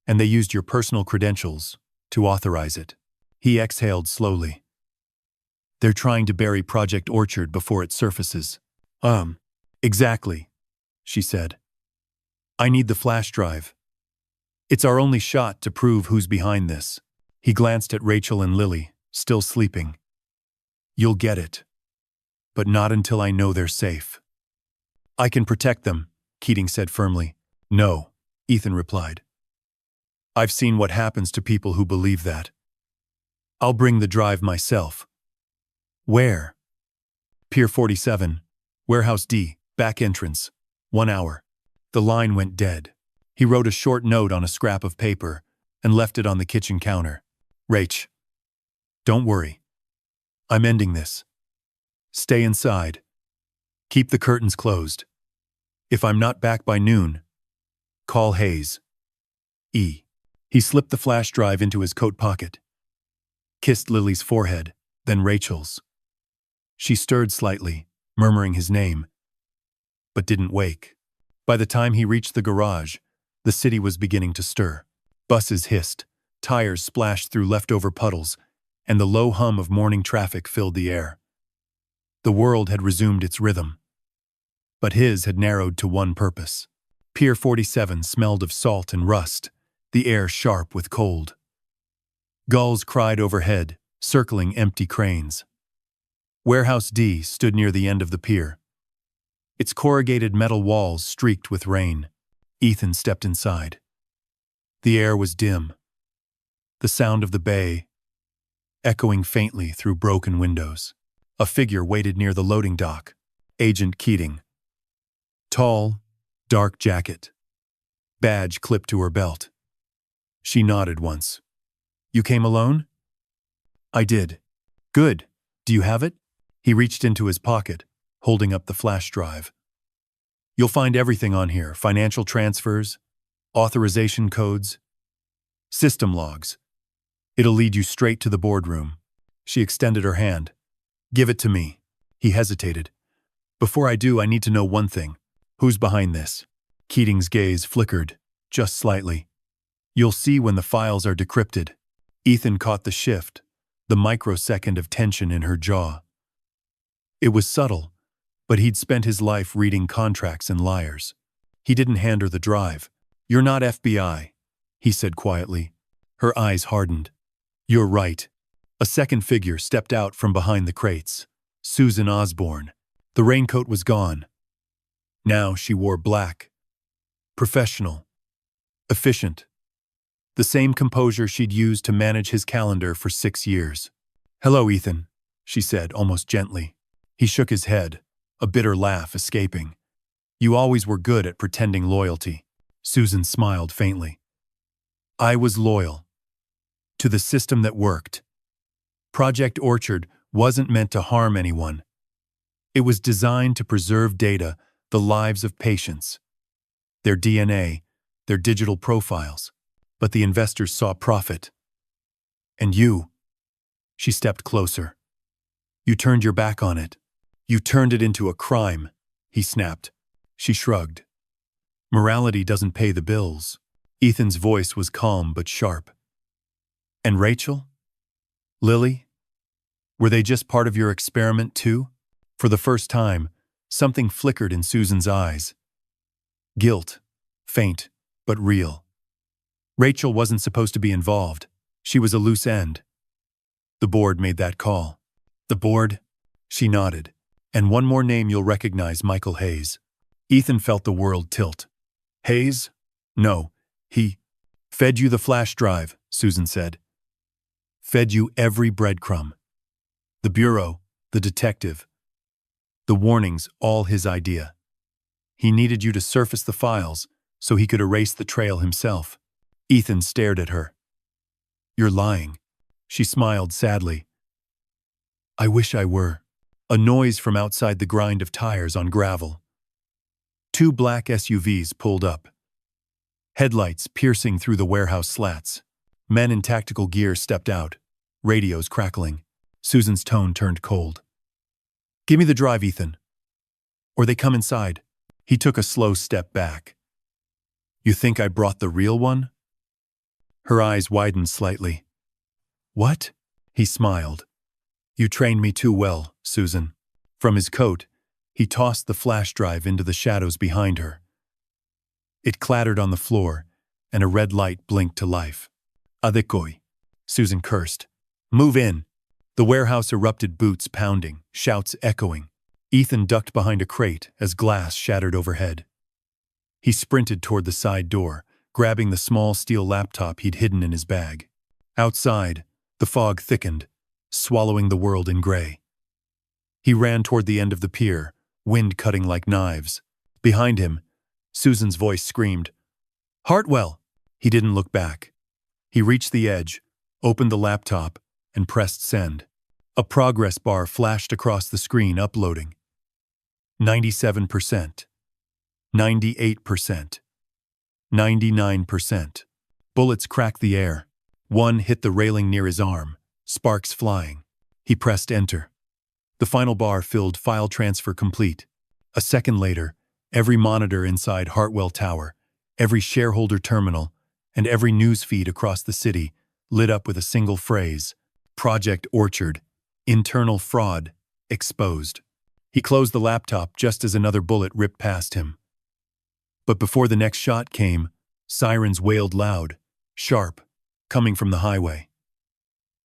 And they used your personal credentials to authorize it. He exhaled slowly. They're trying to bury Project Orchard before it surfaces. Exactly, she said. I need the flash drive. It's our only shot to prove who's behind this. He glanced at Rachel and Lily, still sleeping. You'll get it. But not until I know they're safe. I can protect them, Keating said firmly. No, Ethan replied. I've seen what happens to people who believe that. I'll bring the drive myself. Where? Pier 47, Warehouse D, back entrance. 1 hour. The line went dead. He wrote a short note on a scrap of paper and left it on the kitchen counter. Rach, don't worry. I'm ending this. Stay inside. Keep the curtains closed. If I'm not back by noon, call Hayes. E. He slipped the flash drive into his coat pocket, kissed Lily's forehead, then Rachel's. She stirred slightly, murmuring his name, but didn't wake. By the time he reached the garage, the city was beginning to stir. Buses hissed, tires splashed through leftover puddles, and the low hum of morning traffic filled the air. The world had resumed its rhythm, but his had narrowed to one purpose. Pier 47 smelled of salt and rust, the air sharp with cold. Gulls cried overhead, circling empty cranes. Warehouse D stood near the end of the pier. Its corrugated metal walls streaked with rain. Ethan stepped inside. The air was dim. The sound of the bay echoing faintly through broken windows. A figure waited near the loading dock. Agent Keating. Tall, dark jacket. Badge clipped to her belt. She nodded once. You came alone? I did. Good. Do you have it? He reached into his pocket, holding up the flash drive. You'll find everything on here: financial transfers, authorization codes, system logs. It'll lead you straight to the boardroom. She extended her hand. Give it to me. He hesitated. Before I do, I need to know one thing. Who's behind this? Keating's gaze flickered, just slightly. You'll see when the files are decrypted. Ethan caught the shift, the microsecond of tension in her jaw. It was subtle, but he'd spent his life reading contracts and liars. He didn't hand her the drive. You're not FBI, he said quietly. Her eyes hardened. You're right. A second figure stepped out from behind the crates. Susan Osborne. The raincoat was gone. Now she wore black. Professional. Efficient. The same composure she'd used to manage his calendar for 6 years. Hello, Ethan, she said almost gently. He shook his head, a bitter laugh escaping. You always were good at pretending loyalty. Susan smiled faintly. I was loyal. To the system that worked. Project Orchard wasn't meant to harm anyone. It was designed to preserve data, the lives of patients, their DNA, their digital profiles. But the investors saw profit. And you, she stepped closer. You turned your back on it. You turned it into a crime, he snapped. She shrugged. Morality doesn't pay the bills. Ethan's voice was calm but sharp. And Rachel? Lily? Were they just part of your experiment too? For the first time, something flickered in Susan's eyes. Guilt, faint but real. Rachel wasn't supposed to be involved. She was a loose end. The board made that call. The board? She nodded. And one more name you'll recognize: Michael Hayes. Ethan felt the world tilt. Hayes? No, he fed you the flash drive, Susan said. Fed you every breadcrumb. The bureau, the detective, the warnings, all his idea. He needed you to surface the files so he could erase the trail himself. Ethan stared at her. You're lying. She smiled sadly. I wish I were. A noise from outside the grind of tires on gravel. Two black SUVs pulled up. Headlights piercing through the warehouse slats. Men in tactical gear stepped out, radios crackling. Susan's tone turned cold. "Give me the drive, Ethan. Or they come inside." He took a slow step back. "You think I brought the real one?" Her eyes widened slightly. "What?" He smiled. "You trained me too well, Susan." From his coat, he tossed the flash drive into the shadows behind her. It clattered on the floor, and a red light blinked to life. "Adekoi," Susan cursed. "Move in." The warehouse erupted, boots pounding, shouts echoing. Ethan ducked behind a crate as glass shattered overhead. He sprinted toward the side door, grabbing the small steel laptop he'd hidden in his bag. Outside, the fog thickened, swallowing the world in gray. He ran toward the end of the pier, wind cutting like knives. Behind him, Susan's voice screamed, "Hartwell!" He didn't look back. He reached the edge, opened the laptop, and pressed send. A progress bar flashed across the screen, uploading. 97%. 98%. 99%. Bullets cracked the air. One hit the railing near his arm, sparks flying. He pressed enter. The final bar filled "File transfer complete." A second later, every monitor inside Hartwell Tower, every shareholder terminal, and every news feed across the city lit up with a single phrase: Project Orchard, internal fraud, exposed. He closed the laptop just as another bullet ripped past him. But before the next shot came, sirens wailed loud, sharp, coming from the highway.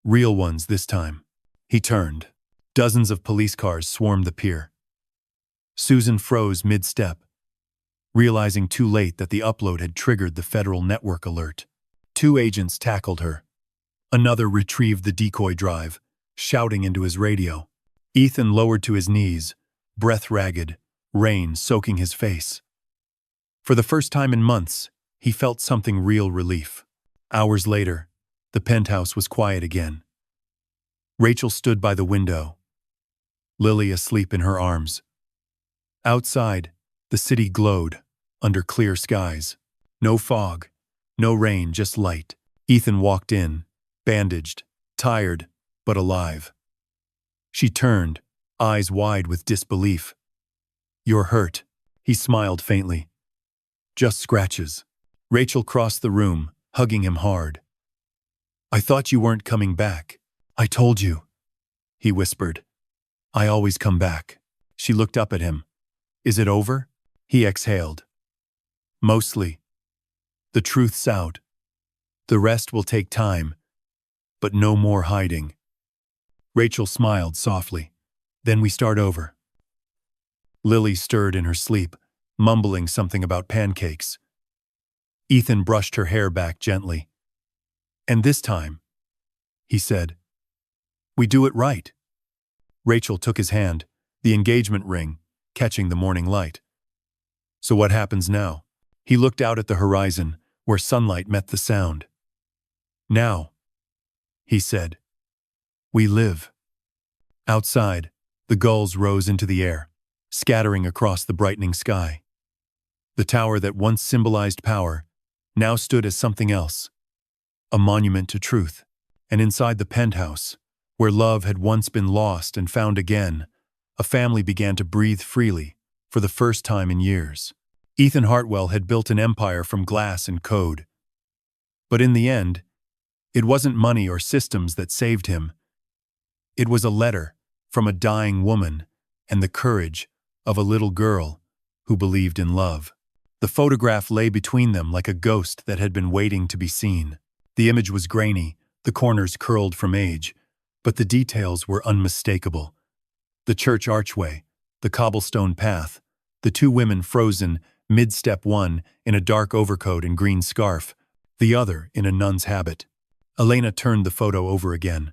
Real ones this time. He turned. Dozens of police cars swarmed the pier. Susan froze mid-step, realizing too late that the upload had triggered the federal network alert. Two agents tackled her. Another retrieved the decoy drive, shouting into his radio. Ethan lowered to his knees, breath ragged, rain soaking his face. For the first time in months, he felt something real relief. Hours later, the penthouse was quiet again. Rachel stood by the window, Lily asleep in her arms. Outside, the city glowed, under clear skies. No fog, no rain, just light. Ethan walked in, bandaged, tired, but alive. She turned, eyes wide with disbelief. "You're hurt," he smiled faintly. "Just scratches." Rachel crossed the room, hugging him hard. "I thought you weren't coming back." "I told you," he whispered. "I always come back." She looked up at him. "Is it over?" He exhaled. "Mostly. The truth's out. The rest will take time, but no more hiding." Rachel smiled softly. "Then we start over." Lily stirred in her sleep, mumbling something about pancakes. Ethan brushed her hair back gently. "And this time," he said, "we do it right." Rachel took his hand, the engagement ring, catching the morning light. "So what happens now?" He looked out at the horizon, where sunlight met the sound. "Now," he said, "we live." Outside, the gulls rose into the air, scattering across the brightening sky. The tower that once symbolized power now stood as something else, a monument to truth. And inside the penthouse, where love had once been lost and found again, a family began to breathe freely for the first time in years. Ethan Hartwell had built an empire from glass and code. But in the end, it wasn't money or systems that saved him. It was a letter from a dying woman and the courage of a little girl who believed in love. The photograph lay between them like a ghost that had been waiting to be seen. The image was grainy, the corners curled from age, but the details were unmistakable. The church archway, the cobblestone path, the two women frozen, mid-step, one in a dark overcoat and green scarf, the other in a nun's habit. Elena turned the photo over again.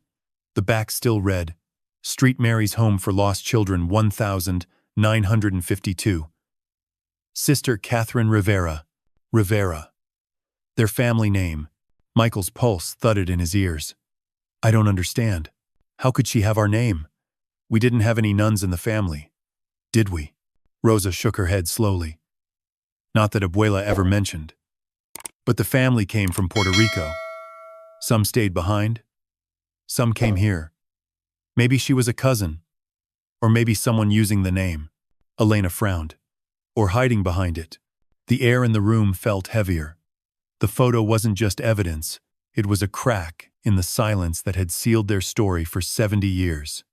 The back still read, "Street Mary's Home for Lost Children 1952. Sister Catherine Rivera. Rivera." Their family name. Michael's pulse thudded in his ears. "I don't understand. How could she have our name?" We didn't have any nuns in the family, did we? Rosa shook her head slowly. Not that Abuela ever mentioned. But the family came from Puerto Rico. Some stayed behind. Some came here. Maybe she was a cousin. Or maybe someone using the name. Elena frowned. Or hiding behind it. The air in the room felt heavier. The photo wasn't just evidence. It was a crack in the silence that had sealed their story for 70 years.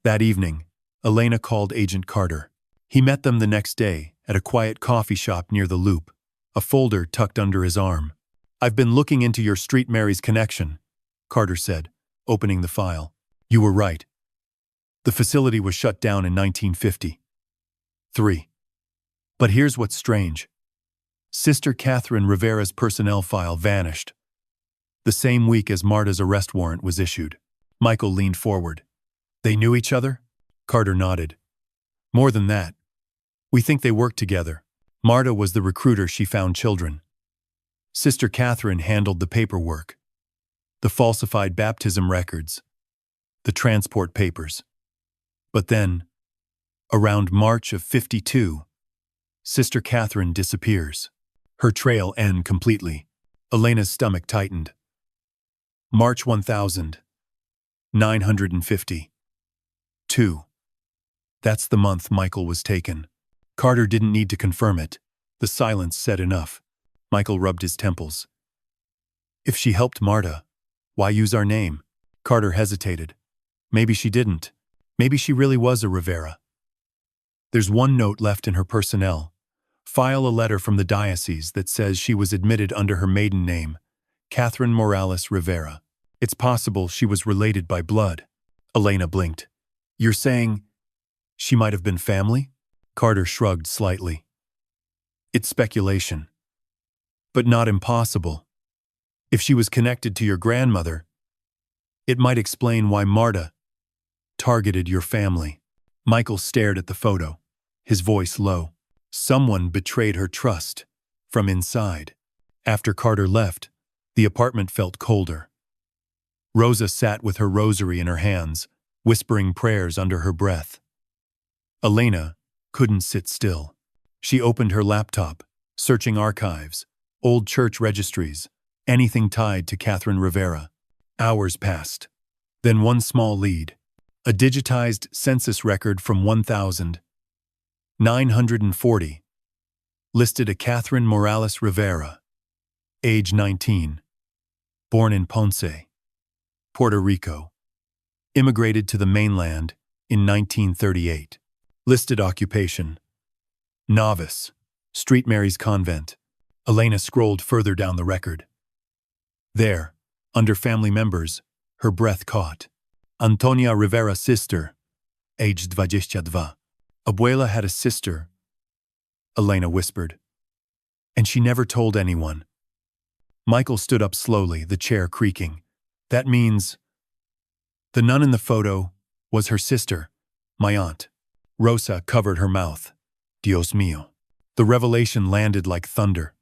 That evening, Elena called Agent Carter. He met them the next day at a quiet coffee shop near the Loop, a folder tucked under his arm. "I've been looking into your Street Mary's connection," Carter said, opening the file. "You were right. The facility was shut down in 1953. But here's what's strange. Sister Catherine Rivera's personnel file vanished. The same week as Marta's arrest warrant was issued." Michael leaned forward. "They knew each other?" Carter nodded. "More than that. We think they worked together. Marta was the recruiter she found children. Sister Catherine handled the paperwork. The falsified baptism records. The transport papers. But then, around March of '52, Sister Catherine disappears. Her trail ends completely." Elena's stomach tightened. "March 1952. That's the month Michael was taken." Carter didn't need to confirm it. The silence said enough. Michael rubbed his temples. "If she helped Marta, why use our name?" Carter hesitated. Maybe she didn't. Maybe she really was a Rivera. "There's one note left in her personnel. File a letter from the diocese that says she was admitted under her maiden name, Catherine Morales Rivera. It's possible she was related by blood." Elena blinked. "You're saying she might have been family?" Carter shrugged slightly. "It's speculation. But not impossible. If she was connected to your grandmother, it might explain why Marta targeted your family." Michael stared at the photo, his voice low. Someone betrayed her trust from inside. After Carter left, the apartment felt colder. Rosa sat with her rosary in her hands, whispering prayers under her breath. Elena couldn't sit still. She opened her laptop, searching archives, old church registries, anything tied to Catherine Rivera. Hours passed. Then one small lead, a digitized census record from 1940, listed a Catherine Morales Rivera, age 19, born in Ponce, Puerto Rico, immigrated to the mainland in 1938. Listed occupation: novice, Street Mary's Convent. Elena scrolled further down the record. There, under family members, her breath caught. Antonia Rivera, sister, aged 22. Abuela had a sister, Elena whispered. And she never told anyone. Michael stood up slowly, the chair creaking. That means the nun in the photo was her sister, my aunt. Rosa covered her mouth. Dios mío. The revelation landed like thunder.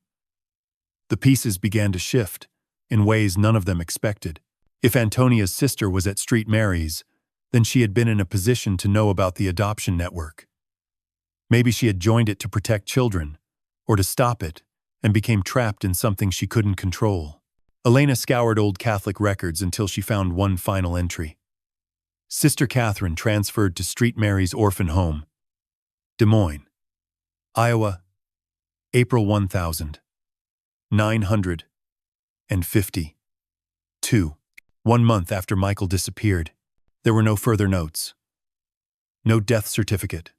The pieces began to shift, in ways none of them expected. If Antonia's sister was at Street Mary's, then she had been in a position to know about the adoption network. Maybe she had joined it to protect children, or to stop it, and became trapped in something she couldn't control. Elena scoured old Catholic records until she found one final entry. Sister Catherine transferred to Street Mary's orphan home, Des Moines, Iowa, April 1952. 1 month after Michael disappeared, there were no further notes. No death certificate.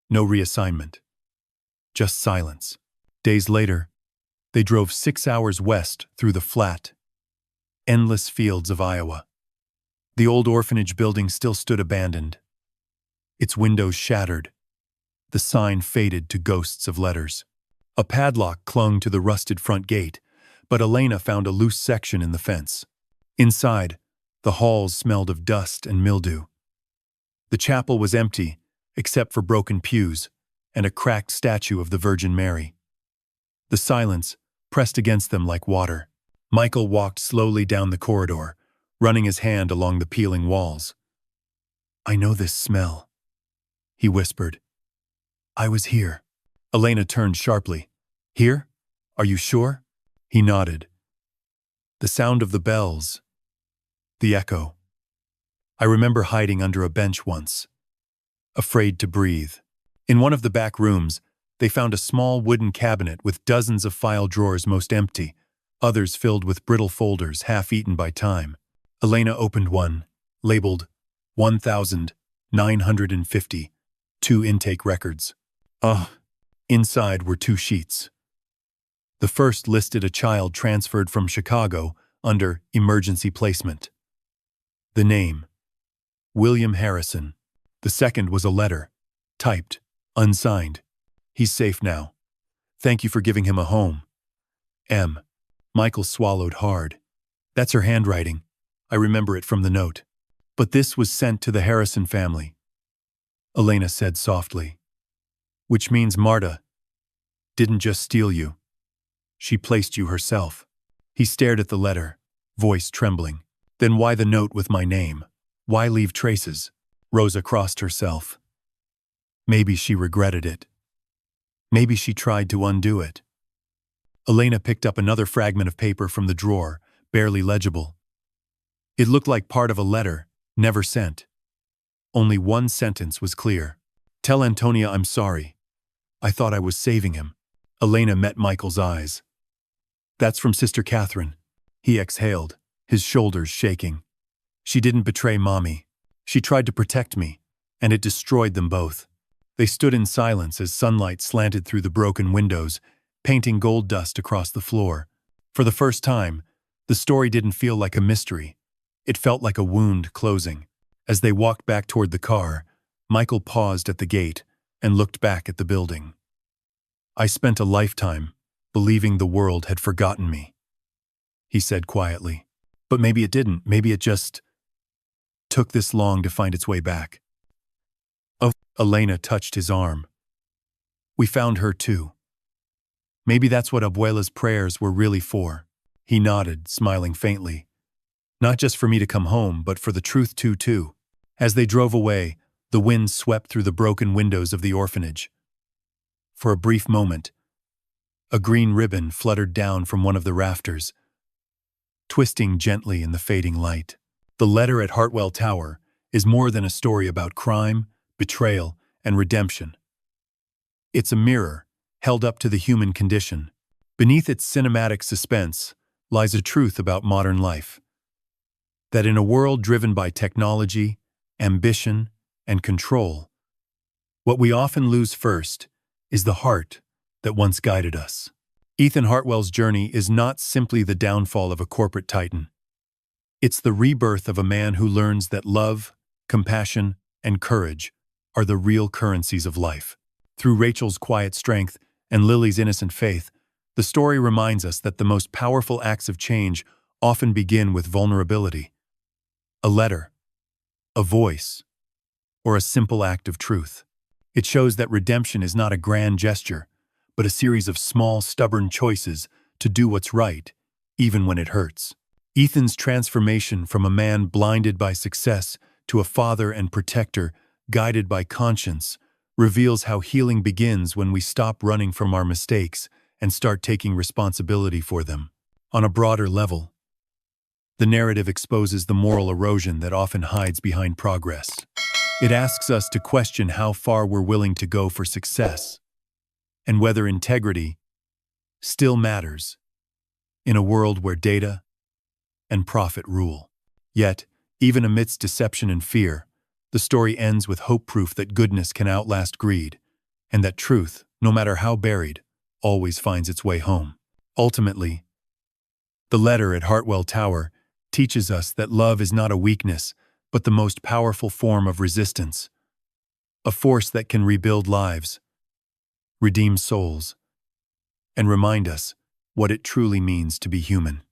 No reassignment. Just silence. Days later, they drove 6 hours west through the flat, endless fields of Iowa. The old orphanage building still stood abandoned. Its windows shattered. The sign faded to ghosts of letters. A padlock clung to the rusted front gate, but Elena found a loose section in the fence. Inside, the halls smelled of dust and mildew. The chapel was empty, except for broken pews and a cracked statue of the Virgin Mary. The silence pressed against them like water. Michael walked slowly down the corridor, running his hand along the peeling walls. I know this smell, he whispered. I was here. Elena turned sharply. Here? Are you sure? He nodded. The sound of the bells. The echo. I remember hiding under a bench once, afraid to breathe. In one of the back rooms, they found a small wooden cabinet with dozens of file drawers, most empty, others filled with brittle folders half-eaten by time. Elena opened one, labeled 1,950, 2 intake records. Inside were 2 sheets. The first listed a child transferred from Chicago under emergency placement. The name, William Harrison. The second was a letter, typed, unsigned. He's safe now. Thank you for giving him a home. M. Michael swallowed hard. That's her handwriting. I remember it from the note. But this was sent to the Harrison family, Elena said softly. Which means Marta didn't just steal you. She placed you herself. He stared at the letter, voice trembling. Then why the note with my name? Why leave traces? Rosa crossed herself. Maybe she regretted it. Maybe she tried to undo it. Elena picked up another fragment of paper from the drawer, barely legible. It looked like part of a letter, never sent. Only one sentence was clear. Tell Antonia I'm sorry. I thought I was saving him. Elena met Michael's eyes. That's from Sister Catherine. He exhaled, his shoulders shaking. She didn't betray Mommy. She tried to protect me, and it destroyed them both. They stood in silence as sunlight slanted through the broken windows, painting gold dust across the floor. For the first time, the story didn't feel like a mystery. It felt like a wound closing. As they walked back toward the car, Michael paused at the gate and looked back at the building. I spent a lifetime believing the world had forgotten me, he said quietly. But maybe it didn't. Maybe it just took this long to find its way back. Oh, Elena touched his arm. We found her too. Maybe that's what Abuela's prayers were really for. He nodded, smiling faintly. Not just for me to come home, but for the truth too. As they drove away, the wind swept through the broken windows of the orphanage. For a brief moment, a green ribbon fluttered down from one of the rafters, twisting gently in the fading light. The letter at Hartwell Tower is more than a story about crime, betrayal, and redemption. It's a mirror, held up to the human condition. Beneath its cinematic suspense lies a truth about modern life. That in a world driven by technology, ambition, and control, what we often lose first is the heart that once guided us. Ethan Hartwell's journey is not simply the downfall of a corporate titan. It's the rebirth of a man who learns that love, compassion, and courage are the real currencies of life. Through Rachel's quiet strength and Lily's innocent faith, the story reminds us that the most powerful acts of change often begin with vulnerability. A letter, a voice, or a simple act of truth. It shows that redemption is not a grand gesture, but a series of small, stubborn choices to do what's right, even when it hurts. Ethan's transformation from a man blinded by success to a father and protector guided by conscience reveals how healing begins when we stop running from our mistakes and start taking responsibility for them. On a broader level, the narrative exposes the moral erosion that often hides behind progress. It asks us to question how far we're willing to go for success, and whether integrity still matters in a world where data and profit rule. Yet, even amidst deception and fear, the story ends with hope, proof that goodness can outlast greed, and that truth, no matter how buried, always finds its way home. Ultimately, the letter at Hartwell Tower teaches us that love is not a weakness, but the most powerful form of resistance, a force that can rebuild lives, redeem souls, and remind us what it truly means to be human.